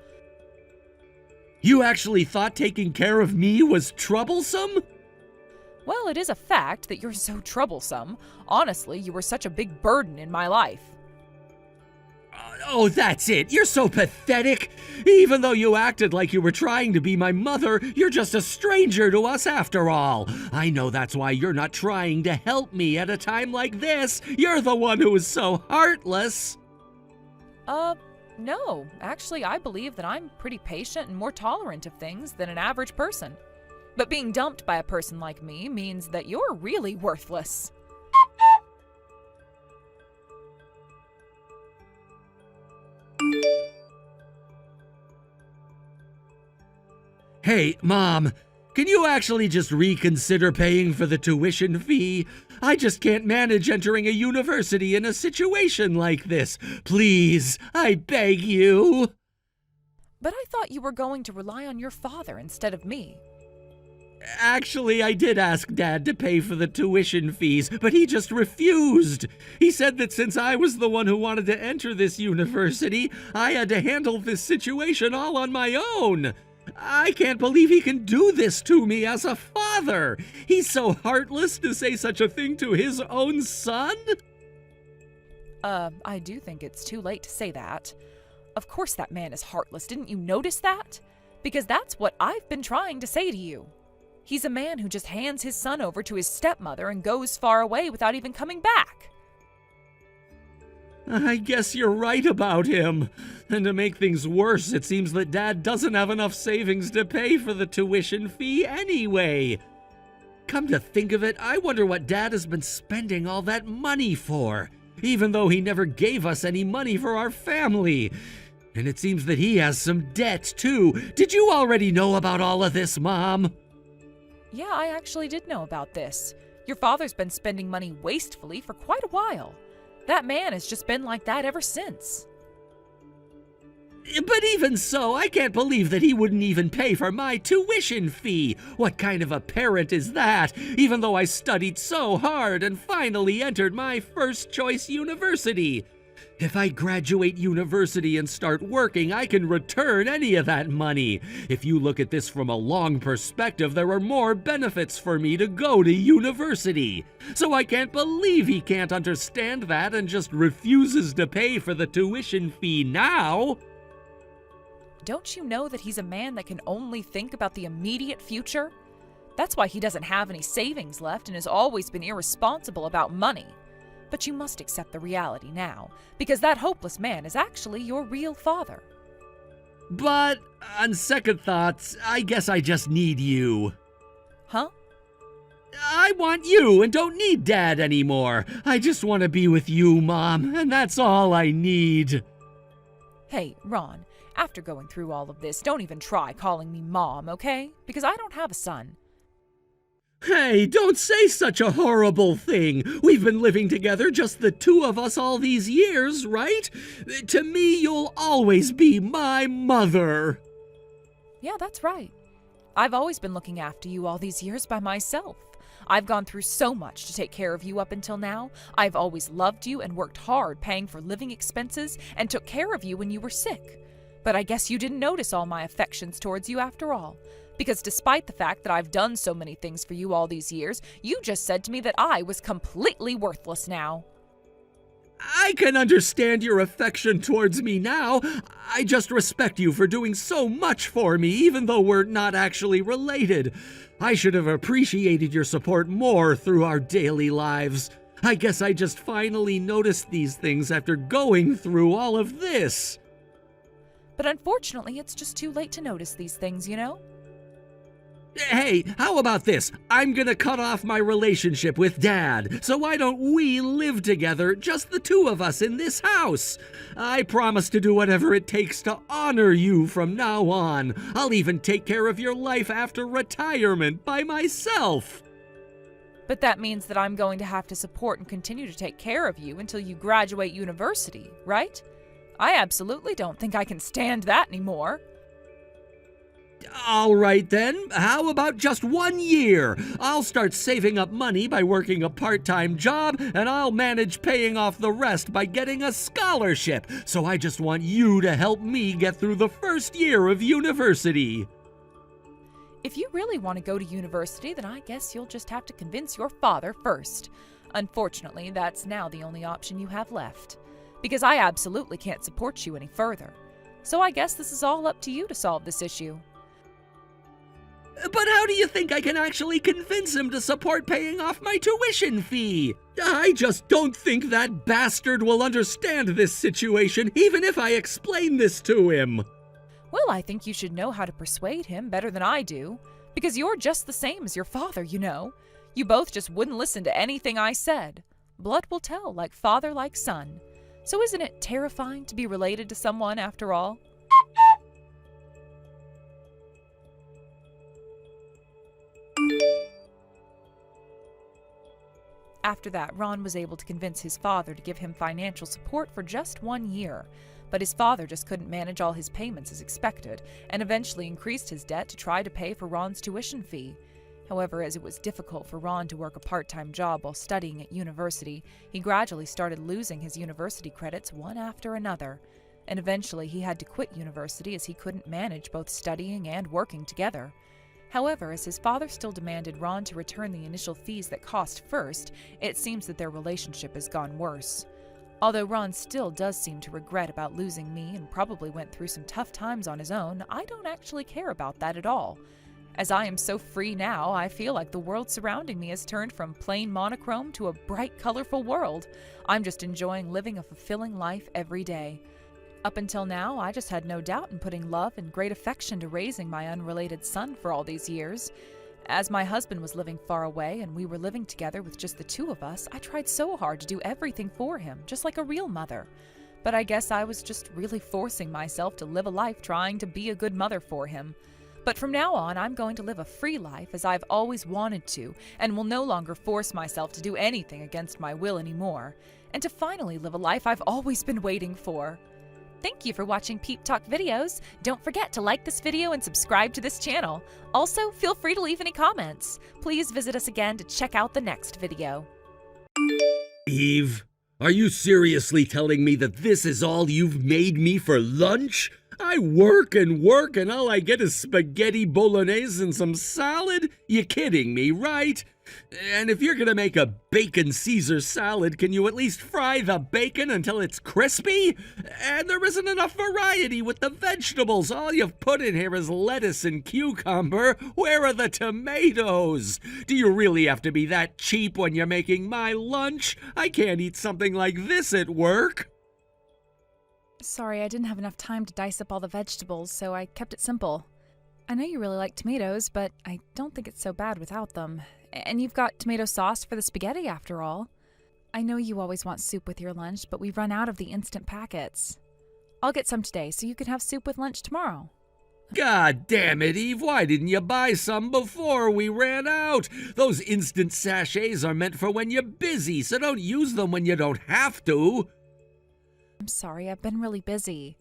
You actually thought taking care of me was troublesome? Well, it is a fact that you're so troublesome. Honestly, you were such a big burden in my life. Oh, that's it. You're so pathetic. Even though you acted like you were trying to be my mother, you're just a stranger to us after all. I know that's why you're not trying to help me at a time like this. You're the one who is so heartless. No. Actually, I believe that I'm pretty patient and more tolerant of things than an average person. But being dumped by a person like me means that you're really worthless. Hey, Mom, can you actually just reconsider paying for the tuition fee? I just can't manage entering a university in a situation like this. Please, I beg you. But I thought you were going to rely on your father instead of me. Actually, I did ask Dad to pay for the tuition fees, but he just refused. He said that since I was the one who wanted to enter this university, I had to handle this situation all on my own. I can't believe he can do this to me as a father. He's so heartless to say such a thing to his own son. I do think it's too late to say that. Of course that man is heartless. Didn't you notice that? Because that's what I've been trying to say to you. He's a man who just hands his son over to his stepmother and goes far away without even coming back. I guess you're right about him. And to make things worse, it seems that Dad doesn't have enough savings to pay for the tuition fee anyway. Come to think of it, I wonder what Dad has been spending all that money for, even though he never gave us any money for our family. And it seems that he has some debt, too. Did you already know about all of this, Mom? Yeah, I actually did know about this. Your father's been spending money wastefully for quite a while. That man has just been like that ever since. But even so, I can't believe that he wouldn't even pay for my tuition fee. What kind of a parent is that, even though I studied so hard and finally entered my first choice university? If I graduate university and start working, I can return any of that money. If you look at this from a long perspective, there are more benefits for me to go to university. So I can't believe he can't understand that and just refuses to pay for the tuition fee now. Don't you know that he's a man that can only think about the immediate future? That's why he doesn't have any savings left and has always been irresponsible about money. But you must accept the reality now, because that hopeless man is actually your real father. But, on second thoughts, I guess I just need you. Huh? I want you and don't need Dad anymore. I just want to be with you, Mom, and that's all I need. Hey, Ron, after going through all of this, don't even try calling me Mom, okay? Because I don't have a son. Hey, don't say such a horrible thing. We've been living together, just the two of us, all these years, right? To me, you'll always be my mother. Yeah, that's right. I've always been looking after you all these years by myself. I've gone through so much to take care of you up until now. I've always loved you and worked hard paying for living expenses and took care of you when you were sick. But I guess you didn't notice all my affections towards you after all. Because despite the fact that I've done so many things for you all these years, you just said to me that I was completely worthless now. I can understand your affection towards me now. I just respect you for doing so much for me, even though we're not actually related. I should have appreciated your support more through our daily lives. I guess I just finally noticed these things after going through all of this. But unfortunately, it's just too late to notice these things, you know? Hey, how about this? I'm gonna cut off my relationship with Dad, so why don't we live together, just the two of us in this house? I promise to do whatever it takes to honor you from now on. I'll even take care of your life after retirement by myself. But that means that I'm going to have to support and continue to take care of you until you graduate university, right? I absolutely don't think I can stand that anymore. All right then, how about just 1 year? I'll start saving up money by working a part-time job, and I'll manage paying off the rest by getting a scholarship. So I just want you to help me get through the first year of university. If you really want to go to university, then I guess you'll just have to convince your father first. Unfortunately, that's now the only option you have left, because I absolutely can't support you any further. So I guess this is all up to you to solve this issue. But how do you think I can actually convince him to support paying off my tuition fee? I just don't think that bastard will understand this situation, even if I explain this to him. Well, I think you should know how to persuade him better than I do, because you're just the same as your father, you know. You both just wouldn't listen to anything I said. Blood will tell, like father, like son. So isn't it terrifying to be related to someone after all? After that, Ron was able to convince his father to give him financial support for just 1 year, but his father just couldn't manage all his payments as expected, and eventually increased his debt to try to pay for Ron's tuition fee. However, as it was difficult for Ron to work a part-time job while studying at university, he gradually started losing his university credits one after another, and eventually he had to quit university as he couldn't manage both studying and working together. However, as his father still demanded Ron to return the initial fees that cost first, it seems that their relationship has gone worse. Although Ron still does seem to regret about losing me and probably went through some tough times on his own, I don't actually care about that at all. As I am so free now, I feel like the world surrounding me has turned from plain monochrome to a bright, colorful world. I'm just enjoying living a fulfilling life every day. Up until now, I just had no doubt in putting love and great affection to raising my unrelated son for all these years. As my husband was living far away and we were living together with just the two of us, I tried so hard to do everything for him, just like a real mother. But I guess I was just really forcing myself to live a life trying to be a good mother for him. But from now on, I'm going to live a free life as I've always wanted to, and will no longer force myself to do anything against my will anymore, and to finally live a life I've always been waiting for. Thank you for watching Peep Talk videos. Don't forget to like this video and subscribe to this channel. Also, feel free to leave any comments. Please visit us again to check out the next video. Eve, are you seriously telling me that this is all you've made me for lunch? I work and all I get is spaghetti bolognese and some salad? You kidding me, right? And if you're gonna make a bacon Caesar salad, can you at least fry the bacon until it's crispy? And there isn't enough variety with the vegetables. All you've put in here is lettuce and cucumber. Where are the tomatoes? Do you really have to be that cheap when you're making my lunch? I can't eat something like this at work. Sorry, I didn't have enough time to dice up all the vegetables, so I kept it simple. I know you really like tomatoes, but I don't think it's so bad without them. And you've got tomato sauce for the spaghetti after all. I know you always want soup with your lunch, but we've run out of the instant packets. I'll get some today so you can have soup with lunch tomorrow. God damn it, Eve, why didn't you buy some before we ran out? Those instant sachets are meant for when you're busy, so don't use them when you don't have to. I'm sorry, I've been really busy.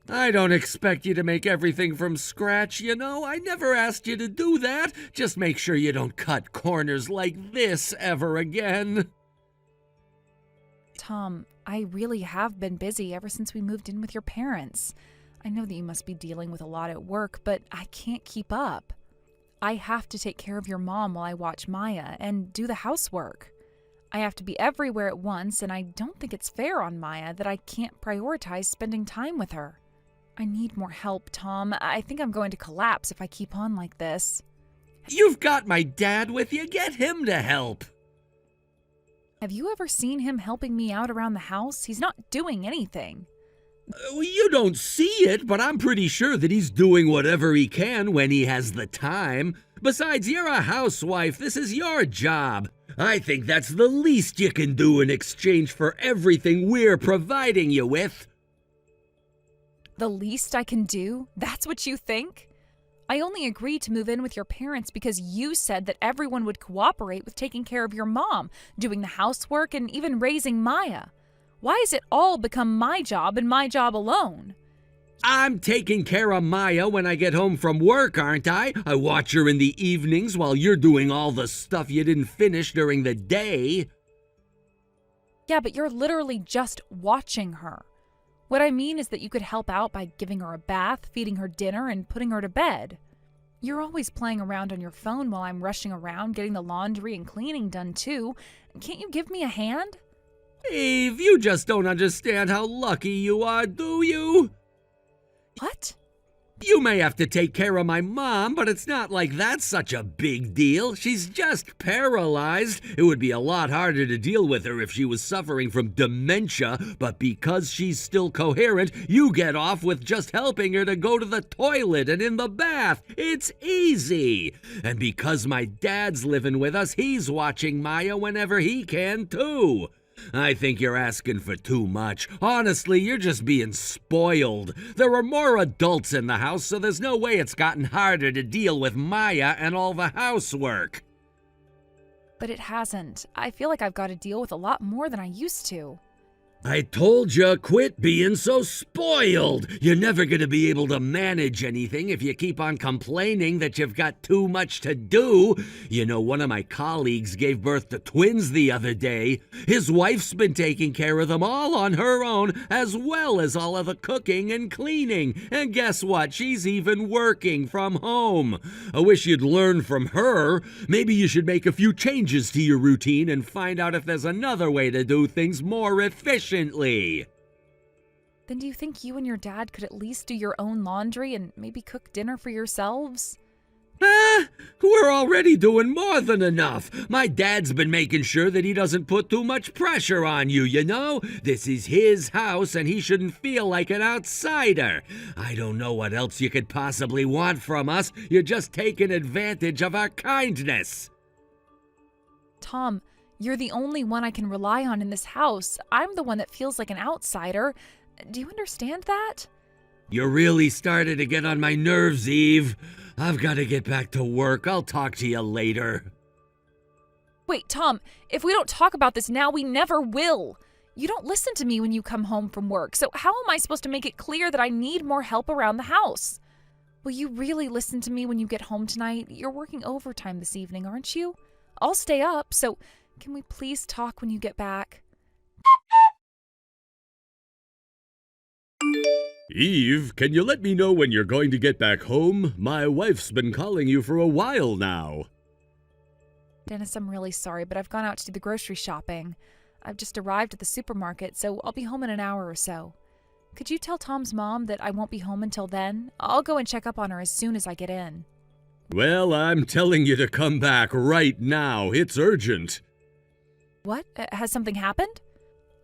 I don't expect you to make everything from scratch, you know. I never asked you to do that. Just make sure you don't cut corners like this ever again. Tom, I really have been busy ever since we moved in with your parents. I know that you must be dealing with a lot at work, but I can't keep up. I have to take care of your mom while I watch Maya and do the housework. I have to be everywhere at once, and I don't think it's fair on Maya that I can't prioritize spending time with her. I need more help, Tom. I think I'm going to collapse if I keep on like this. You've got my dad with you. Get him to help. Have you ever seen him helping me out around the house? He's not doing anything. You don't see it, but I'm pretty sure that he's doing whatever he can when he has the time. Besides, you're a housewife. This is your job. I think that's the least you can do in exchange for everything we're providing you with. The least I can do? That's what you think? I only agreed to move in with your parents because you said that everyone would cooperate with taking care of your mom, doing the housework, and even raising Maya. Why has it all become my job and my job alone? I'm taking care of Maya when I get home from work, aren't I? I watch her in the evenings while you're doing all the stuff you didn't finish during the day. Yeah, but you're literally just watching her. What I mean is that you could help out by giving her a bath, feeding her dinner, and putting her to bed. You're always playing around on your phone while I'm rushing around getting the laundry and cleaning done too. Can't you give me a hand? Eve, you just don't understand how lucky you are, do you? What? You may have to take care of my mom, but it's not like that's such a big deal. She's just paralyzed. It would be a lot harder to deal with her if she was suffering from dementia, but because she's still coherent, you get off with just helping her to go to the toilet and in the bath. It's easy. And because my dad's living with us, he's watching Maya whenever he can, too. I think you're asking for too much. Honestly, you're just being spoiled. There are more adults in the house, so there's no way it's gotten harder to deal with Maya and all the housework. But it hasn't. I feel like I've got to deal with a lot more than I used to. I told you, quit being so spoiled. You're never going to be able to manage anything if you keep on complaining that you've got too much to do. You know, one of my colleagues gave birth to twins the other day. His wife's been taking care of them all on her own, as well as all of the cooking and cleaning. And guess what? She's even working from home. I wish you'd learn from her. Maybe you should make a few changes to your routine and find out if there's another way to do things more efficiently. Then do you think you and your dad could at least do your own laundry and maybe cook dinner for yourselves? We're already doing more than enough. My dad's been making sure that he doesn't put too much pressure on you, you know? This is his house and he shouldn't feel like an outsider. I don't know what else you could possibly want from us. You're just taking advantage of our kindness. Tom, you're the only one I can rely on in this house. I'm the one that feels like an outsider. Do you understand that? You're really starting to get on my nerves, Eve. I've got to get back to work. I'll talk to you later. Wait, Tom, if we don't talk about this now, we never will. You don't listen to me when you come home from work, so how am I supposed to make it clear that I need more help around the house? Will you really listen to me when you get home tonight? You're working overtime this evening, aren't you? I'll stay up, so can we please talk when you get back? Eve, can you let me know when you're going to get back home? My wife's been calling you for a while now. Dennis, I'm really sorry, but I've gone out to do the grocery shopping. I've just arrived at the supermarket, so I'll be home in an hour or so. Could you tell Tom's mom that I won't be home until then? I'll go and check up on her as soon as I get in. Well, I'm telling you to come back right now. It's urgent. What? Has something happened?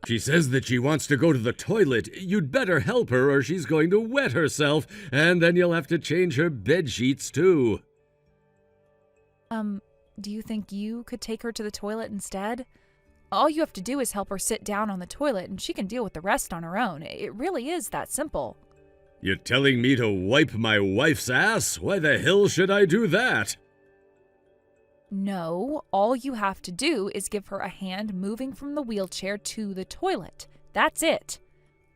She says that she wants to go to the toilet. You'd better help her or she's going to wet herself, and then you'll have to change her bed sheets too. Do you think you could take her to the toilet instead? All you have to do is help her sit down on the toilet and she can deal with the rest on her own. It really is that simple. You're telling me to wipe my wife's ass? Why the hell should I do that? No, all you have to do is give her a hand moving from the wheelchair to the toilet. That's it.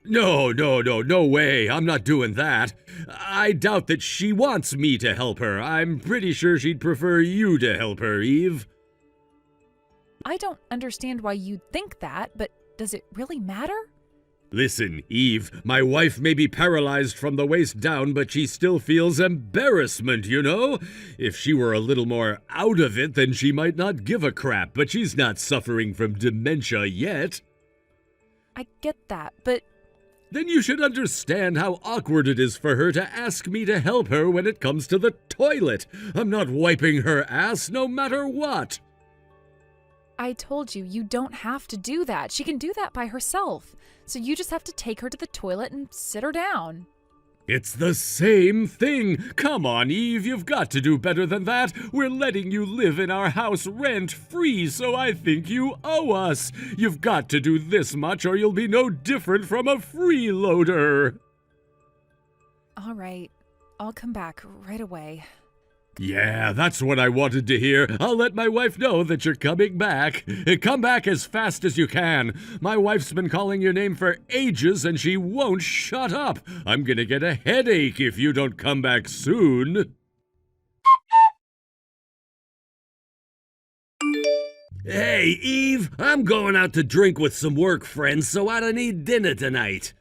No way. I'm not doing that. I doubt that she wants me to help her. I'm pretty sure she'd prefer you to help her, Eve. I don't understand why you'd think that, but does it really matter? Listen, Eve, my wife may be paralyzed from the waist down, but she still feels embarrassment, you know? If she were a little more out of it, then she might not give a crap, but she's not suffering from dementia yet. I get that, but... Then you should understand how awkward it is for her to ask me to help her when it comes to the toilet. I'm not wiping her ass no matter what. I told you, you don't have to do that. She can do that by herself. So you just have to take her to the toilet and sit her down. It's the same thing. Come on, Eve, you've got to do better than that. We're letting you live in our house rent-free, so I think you owe us. You've got to do this much or you'll be no different from a freeloader. All right, I'll come back right away. Yeah, that's what I wanted to hear. I'll let my wife know that you're coming back. Come back as fast as you can. My wife's been calling your name for ages and she won't shut up. I'm gonna get a headache if you don't come back soon. Hey, Eve, I'm going out to drink with some work friends, so I don't eat dinner tonight.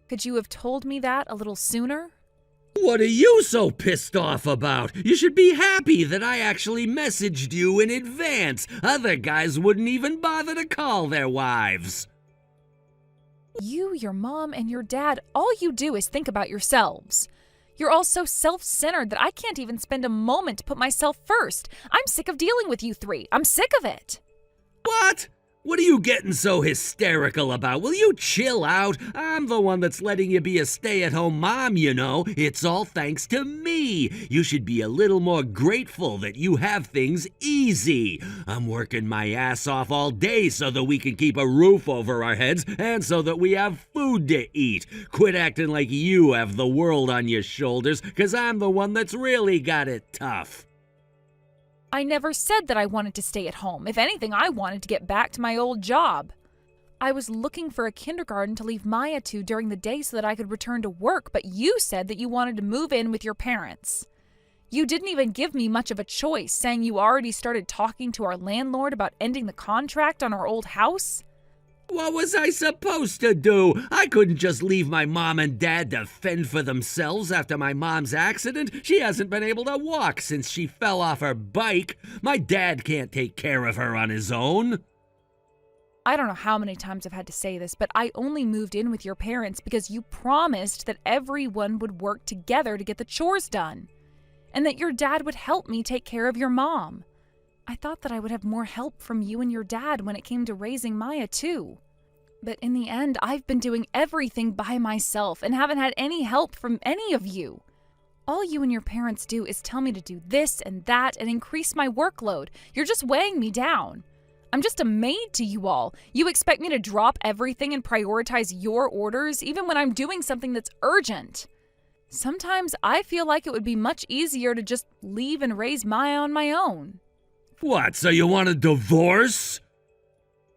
Could you have told me that a little sooner? What are you so pissed off about? You should be happy that I actually messaged you in advance. Other guys wouldn't even bother to call their wives. You, your mom, and your dad, all you do is think about yourselves. You're all so self-centered that I can't even spend a moment to put myself first. I'm sick of dealing with you three. I'm sick of it. What? What are you getting so hysterical about? Will you chill out? I'm the one that's letting you be a stay-at-home mom, you know. It's all thanks to me. You should be a little more grateful that you have things easy. I'm working my ass off all day so that we can keep a roof over our heads and so that we have food to eat. Quit acting like you have the world on your shoulders, 'cause I'm the one that's really got it tough. I never said that I wanted to stay at home. If anything, I wanted to get back to my old job. I was looking for a kindergarten to leave Maya to during the day so that I could return to work, but you said that you wanted to move in with your parents. You didn't even give me much of a choice, saying you already started talking to our landlord about ending the contract on our old house. What was I supposed to do? I couldn't just leave my mom and dad to fend for themselves after my mom's accident. She hasn't been able to walk since she fell off her bike. My dad can't take care of her on his own. I don't know how many times I've had to say this, but I only moved in with your parents because you promised that everyone would work together to get the chores done, and that your dad would help me take care of your mom. I thought that I would have more help from you and your dad when it came to raising Maya, too. But in the end, I've been doing everything by myself and haven't had any help from any of you. All you and your parents do is tell me to do this and that and increase my workload. You're just weighing me down. I'm just a maid to you all. You expect me to drop everything and prioritize your orders, even when I'm doing something that's urgent. Sometimes I feel like it would be much easier to just leave and raise Maya on my own. What, so you want a divorce?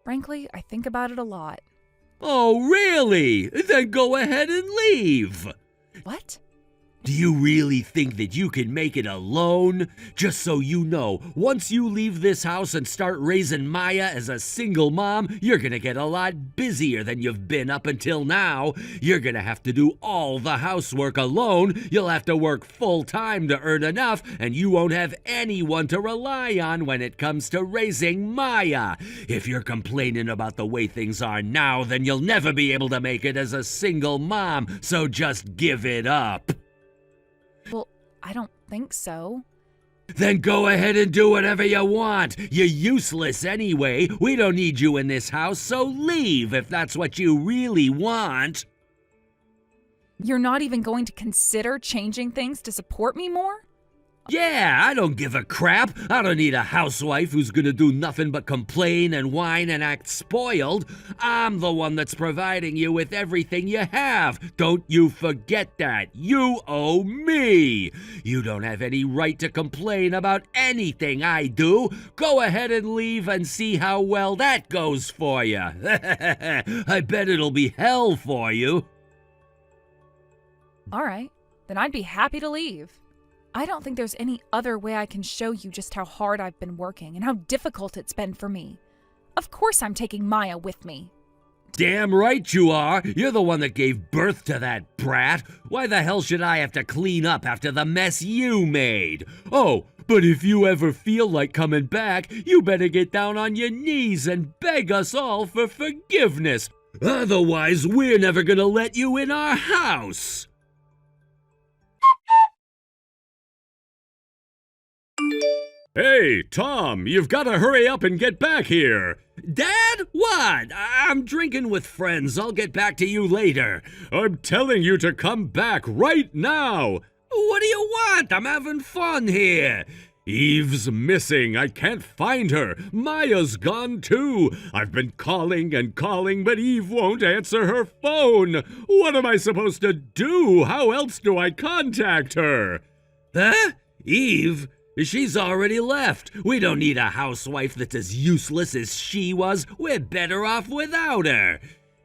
Frankly, I think about it a lot. Oh, really? Then go ahead and leave. What? Do you really think that you can make it alone? Just so you know, once you leave this house and start raising Maya as a single mom, you're gonna get a lot busier than you've been up until now. You're gonna have to do all the housework alone. You'll have to work full-time to earn enough, and you won't have anyone to rely on when it comes to raising Maya. If you're complaining about the way things are now, then you'll never be able to make it as a single mom, so just give it up. Well, I don't think so. Then go ahead and do whatever you want. You're useless anyway. We don't need you in this house, so leave if that's what you really want. You're not even going to consider changing things to support me more? Yeah, I don't give a crap. I don't need a housewife who's gonna do nothing but complain and whine and act spoiled. I'm the one that's providing you with everything you have. Don't you forget that. You owe me. You don't have any right to complain about anything I do. Go ahead and leave and see how well that goes for you. I bet it'll be hell for you. All right, then I'd be happy to leave. I don't think there's any other way I can show you just how hard I've been working and how difficult it's been for me. Of course I'm taking Maya with me. Damn right you are. You're the one that gave birth to that brat. Why the hell should I have to clean up after the mess you made? Oh, but if you ever feel like coming back, you better get down on your knees and beg us all for forgiveness. Otherwise, we're never gonna let you in our house. Hey, Tom, you've got to hurry up and get back here. Dad? What? I'm drinking with friends. I'll get back to you later. I'm telling you to come back right now. What do you want? I'm having fun here. Eve's missing. I can't find her. Maya's gone too. I've been calling and calling, but Eve won't answer her phone. What am I supposed to do? How else do I contact her? Huh? Eve? She's already left. We don't need a housewife that's as useless as she was. We're better off without her.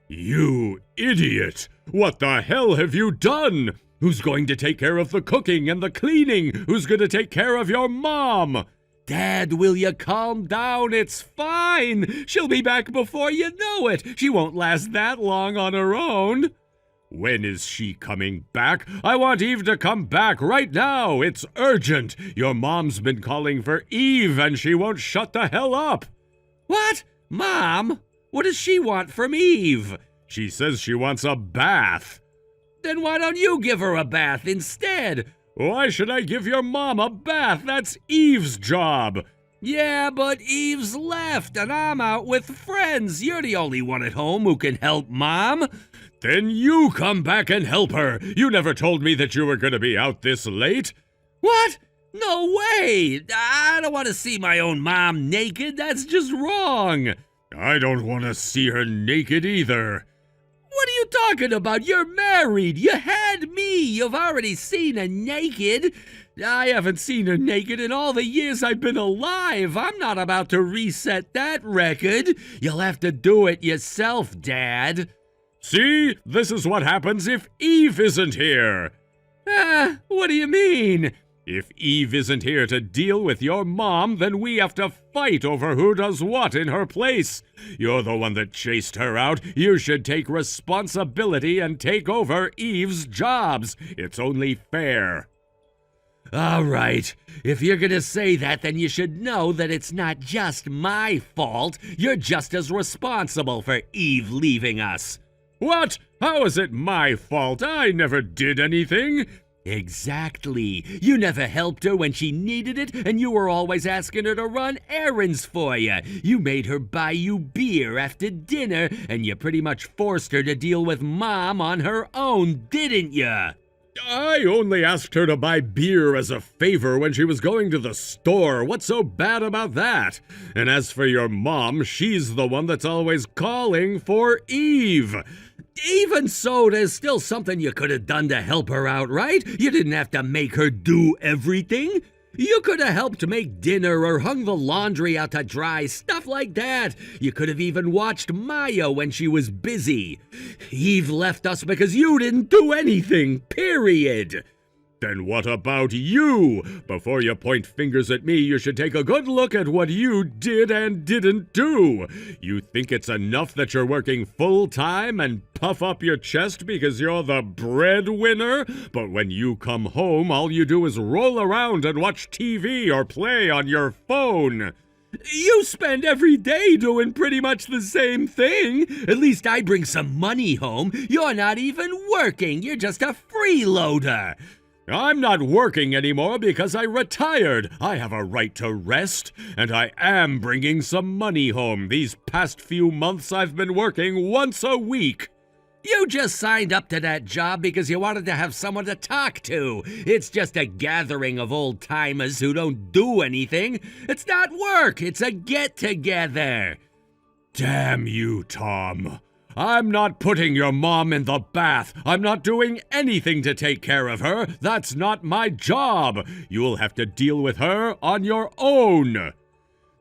You idiot! What the hell have you done? Who's going to take care of the cooking and the cleaning? Who's going to take care of your mom? Dad, will you calm down? It's fine. She'll be back before you know it. She won't last that long on her own. When is she coming back? I want Eve to come back right now. It's urgent. Your mom's been calling for Eve and she won't shut the hell up. What? Mom? What does she want from Eve? She says she wants a bath. Then why don't you give her a bath instead? Why should I give your mom a bath? That's Eve's job. Yeah, but Eve's left and I'm out with friends. You're the only one at home who can help Mom. Then you come back and help her. You never told me that you were going to be out this late. What? No way. I don't want to see my own mom naked. That's just wrong. I don't want to see her naked either. What are you talking about? You're married. You had me. You've already seen her naked. I haven't seen her naked in all the years I've been alive. I'm not about to reset that record. You'll have to do it yourself, Dad. See? This is what happens if Eve isn't here. What do you mean? If Eve isn't here to deal with your mom, then we have to fight over who does what in her place. You're the one that chased her out. You should take responsibility and take over Eve's jobs. It's only fair. All right. If you're gonna say that, then you should know that it's not just my fault. You're just as responsible for Eve leaving us. What? How is it my fault? I never did anything. Exactly. You never helped her when she needed it, and you were always asking her to run errands for you. You made her buy you beer after dinner, and you pretty much forced her to deal with Mom on her own, didn't you? I only asked her to buy beer as a favor when she was going to the store. What's so bad about that? And as for your mom, she's the one that's always calling for Eve. Even so, there's still something you could have done to help her out, right? You didn't have to make her do everything. You could have helped make dinner or hung the laundry out to dry, stuff like that. You could have even watched Maya when she was busy. Eve left us because you didn't do anything, period. Then what about you? Before you point fingers at me, you should take a good look at what you did and didn't do. You think it's enough that you're working full-time and puff up your chest because you're the breadwinner? But when you come home, all you do is roll around and watch TV or play on your phone. You spend every day doing pretty much the same thing. At least I bring some money home. You're not even working. You're just a freeloader. I'm not working anymore because I retired. I have a right to rest, and I am bringing some money home. These past few months I've been working once a week. You just signed up to that job because you wanted to have someone to talk to. It's just a gathering of old-timers who don't do anything. It's not work, it's a get-together. Damn you, Tom. I'm not putting your mom in the bath. I'm not doing anything to take care of her. That's not my job. You'll have to deal with her on your own.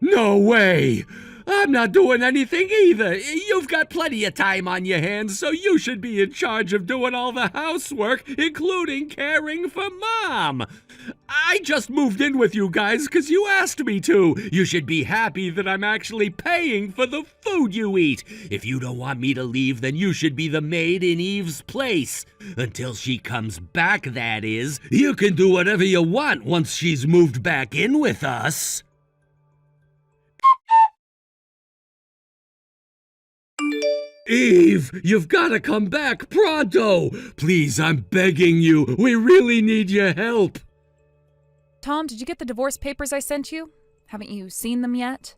No way. I'm not doing anything either. You've got plenty of time on your hands, so you should be in charge of doing all the housework, including caring for Mom. I just moved in with you guys because you asked me to. You should be happy that I'm actually paying for the food you eat. If you don't want me to leave, then you should be the maid in Eve's place. Until she comes back, that is. You can do whatever you want once she's moved back in with us. Eve, you've got to come back pronto! Please, I'm begging you. We really need your help. Tom, did you get the divorce papers I sent you? Haven't you seen them yet?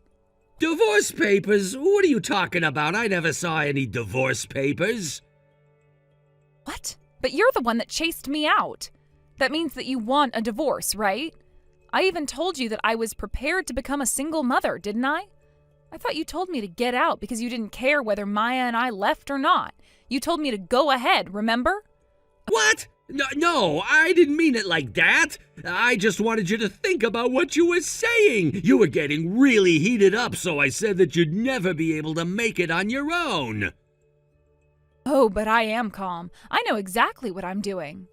Divorce papers? What are you talking about? I never saw any divorce papers. What? But you're the one that chased me out. That means that you want a divorce, right? I even told you that I was prepared to become a single mother, didn't I? I thought you told me to get out because you didn't care whether Maya and I left or not. You told me to go ahead, remember? What? No, I didn't mean it like that. I just wanted you to think about what you were saying. You were getting really heated up, so I said that you'd never be able to make it on your own. Oh, but I am calm. I know exactly what I'm doing.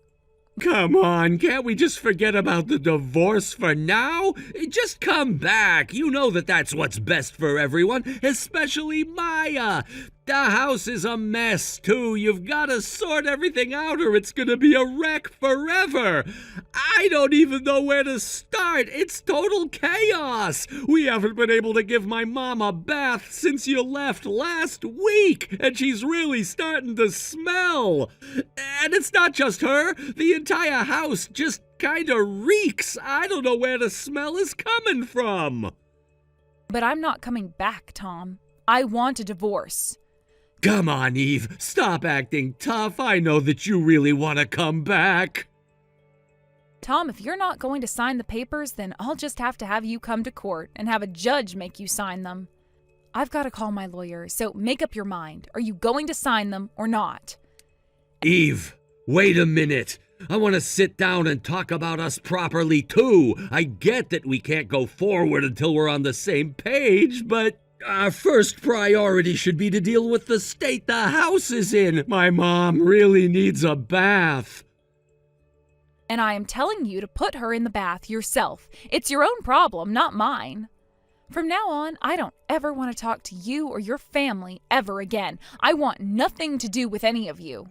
Come on, can't we just forget about the divorce for now? Just come back. You know that that's what's best for everyone, especially Maya. The house is a mess, too. You've got to sort everything out or it's going to be a wreck forever. I don't even know where to start. It's total chaos. We haven't been able to give my mom a bath since you left last week, and she's really starting to smell. And it's not just her. The entire house just kind of reeks. I don't know where the smell is coming from. But I'm not coming back, Tom. I want a divorce. Come on, Eve. Stop acting tough. I know that you really want to come back. Tom, if you're not going to sign the papers, then I'll just have to have you come to court and have a judge make you sign them. I've got to call my lawyer, so make up your mind. Are you going to sign them or not? Eve, wait a minute. I want to sit down and talk about us properly, too. I get that we can't go forward until we're on the same page, but our first priority should be to deal with the state the house is in. My mom really needs a bath. And I am telling you to put her in the bath yourself. It's your own problem, not mine. From now on, I don't ever want to talk to you or your family ever again. I want nothing to do with any of you.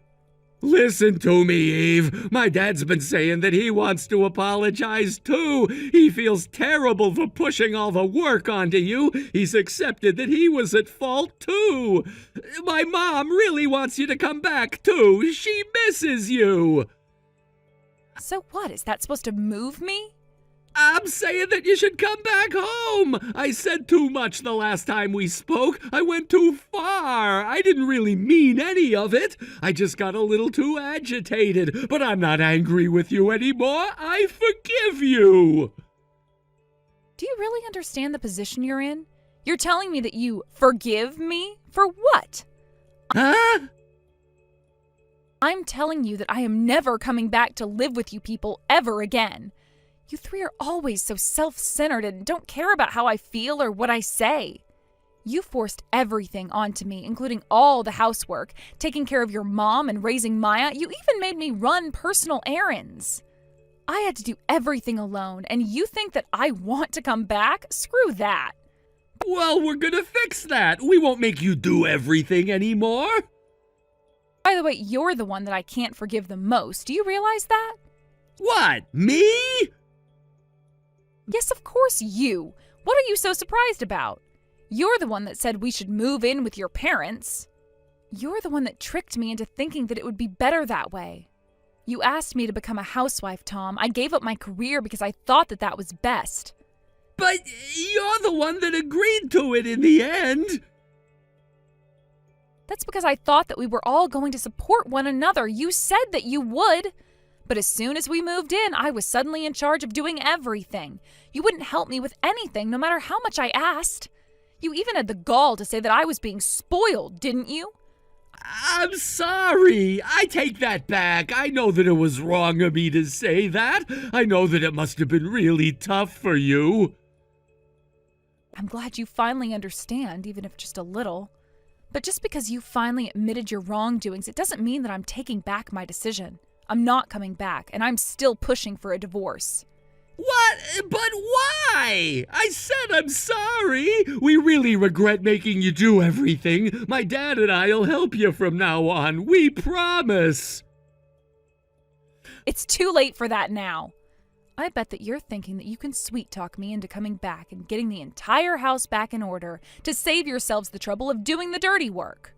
Listen to me, Eve. My dad's been saying that he wants to apologize, too. He feels terrible for pushing all the work onto you. He's accepted that he was at fault, too. My mom really wants you to come back, too. She misses you. So what? Is that supposed to move me? I'm saying that you should come back home. I said too much the last time we spoke. I went too far. I didn't really mean any of it. I just got a little too agitated. But I'm not angry with you anymore. I forgive you. Do you really understand the position you're in? You're telling me that you forgive me? For what? Huh? I'm telling you that I am never coming back to live with you people ever again. You three are always so self-centered and don't care about how I feel or what I say. You forced everything onto me, including all the housework, taking care of your mom and raising Maya. You even made me run personal errands. I had to do everything alone, and you think that I want to come back? Screw that. Well, we're gonna fix that. We won't make you do everything anymore. By the way, you're the one that I can't forgive the most. Do you realize that? What, me? Yes, of course you. What are you so surprised about? You're the one that said we should move in with your parents. You're the one that tricked me into thinking that it would be better that way. You asked me to become a housewife, Tom. I gave up my career because I thought that that was best. But you're the one that agreed to it in the end. That's because I thought that we were all going to support one another. You said that you would. But as soon as we moved in, I was suddenly in charge of doing everything. You wouldn't help me with anything, no matter how much I asked. You even had the gall to say that I was being spoiled, didn't you? I'm sorry. I take that back. I know that it was wrong of me to say that. I know that it must have been really tough for you. I'm glad you finally understand, even if just a little. But just because you finally admitted your wrongdoings, it doesn't mean that I'm taking back my decision. I'm not coming back, and I'm still pushing for a divorce. What? But why? I said I'm sorry. We really regret making you do everything. My dad and I'll help you from now on. We promise. It's too late for that now. I bet that you're thinking that you can sweet-talk me into coming back and getting the entire house back in order to save yourselves the trouble of doing the dirty work.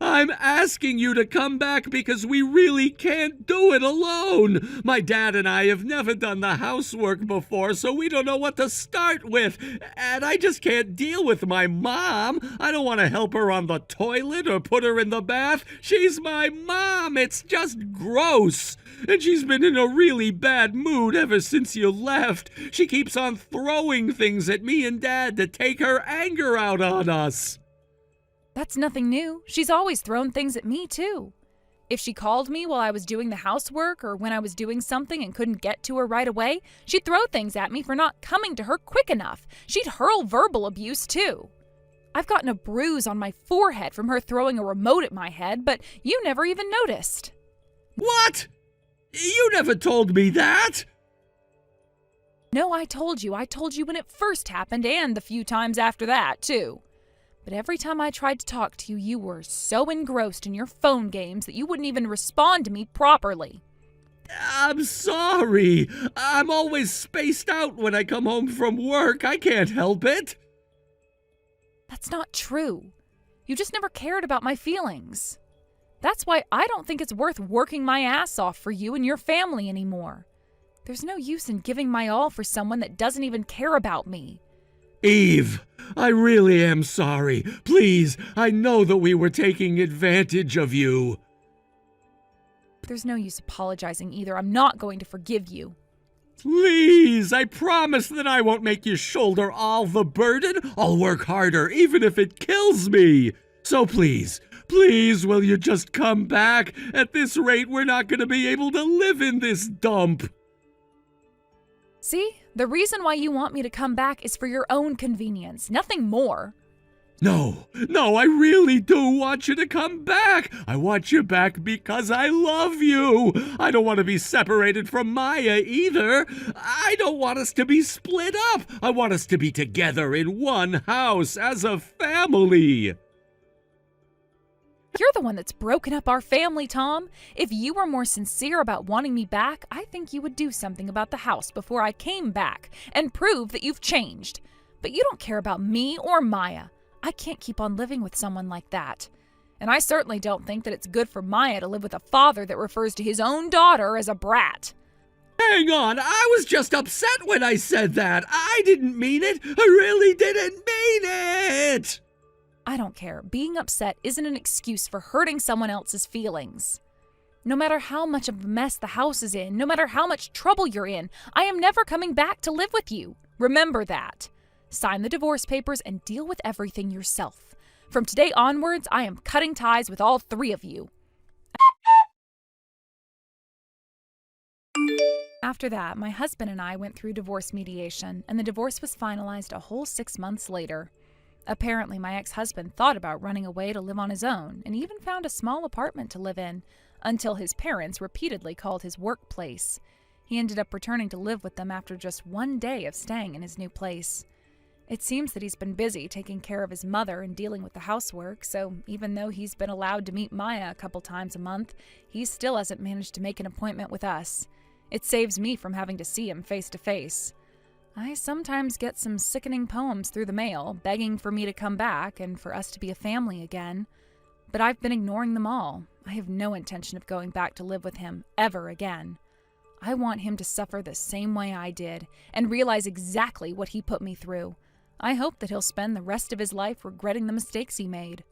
I'm asking you to come back because we really can't do it alone. My dad and I have never done the housework before, so we don't know what to start with. And I just can't deal with my mom. I don't want to help her on the toilet or put her in the bath. She's my mom. It's just gross. And she's been in a really bad mood ever since you left. She keeps on throwing things at me and Dad to take her anger out on us. That's nothing new. She's always thrown things at me, too. If she called me while I was doing the housework or when I was doing something and couldn't get to her right away, she'd throw things at me for not coming to her quick enough. She'd hurl verbal abuse, too. I've gotten a bruise on my forehead from her throwing a remote at my head, but you never even noticed. What? You never told me that! No, I told you. I told you when it first happened and the few times after that, too. But every time I tried to talk to you, you were so engrossed in your phone games that you wouldn't even respond to me properly. I'm sorry. I'm always spaced out when I come home from work. I can't help it. That's not true. You just never cared about my feelings. That's why I don't think it's worth working my ass off for you and your family anymore. There's no use in giving my all for someone that doesn't even care about me. Eve, I really am sorry. Please, I know that we were taking advantage of you. There's no use apologizing either. I'm not going to forgive you. Please, I promise that I won't make you shoulder all the burden. I'll work harder, even if it kills me. So please, will you just come back? At this rate, we're not going to be able to live in this dump. See? The reason why you want me to come back is for your own convenience, nothing more. No, I really do want you to come back. I want you back because I love you. I don't want to be separated from Maya either. I don't want us to be split up. I want us to be together in one house as a family. You're the one that's broken up our family, Tom. If you were more sincere about wanting me back, I think you would do something about the house before I came back and prove that you've changed. But you don't care about me or Maya. I can't keep on living with someone like that. And I certainly don't think that it's good for Maya to live with a father that refers to his own daughter as a brat. Hang on, I was just upset when I said that. I didn't mean it. I really didn't mean it. I don't care. Being upset isn't an excuse for hurting someone else's feelings. No matter how much of a mess the house is in, no matter how much trouble you're in, I am never coming back to live with you. Remember that. Sign the divorce papers and deal with everything yourself. From today onwards, I am cutting ties with all three of you. After that, my husband and I went through divorce mediation, and the divorce was finalized a whole 6 months later. Apparently, my ex-husband thought about running away to live on his own, and even found a small apartment to live in, until his parents repeatedly called his workplace. He ended up returning to live with them after just 1 day of staying in his new place. It seems that he's been busy taking care of his mother and dealing with the housework, so even though he's been allowed to meet Maya a couple times a month, he still hasn't managed to make an appointment with us. It saves me from having to see him face to face. I sometimes get some sickening poems through the mail, begging for me to come back and for us to be a family again. But I've been ignoring them all. I have no intention of going back to live with him ever again. I want him to suffer the same way I did and realize exactly what he put me through. I hope that he'll spend the rest of his life regretting the mistakes he made.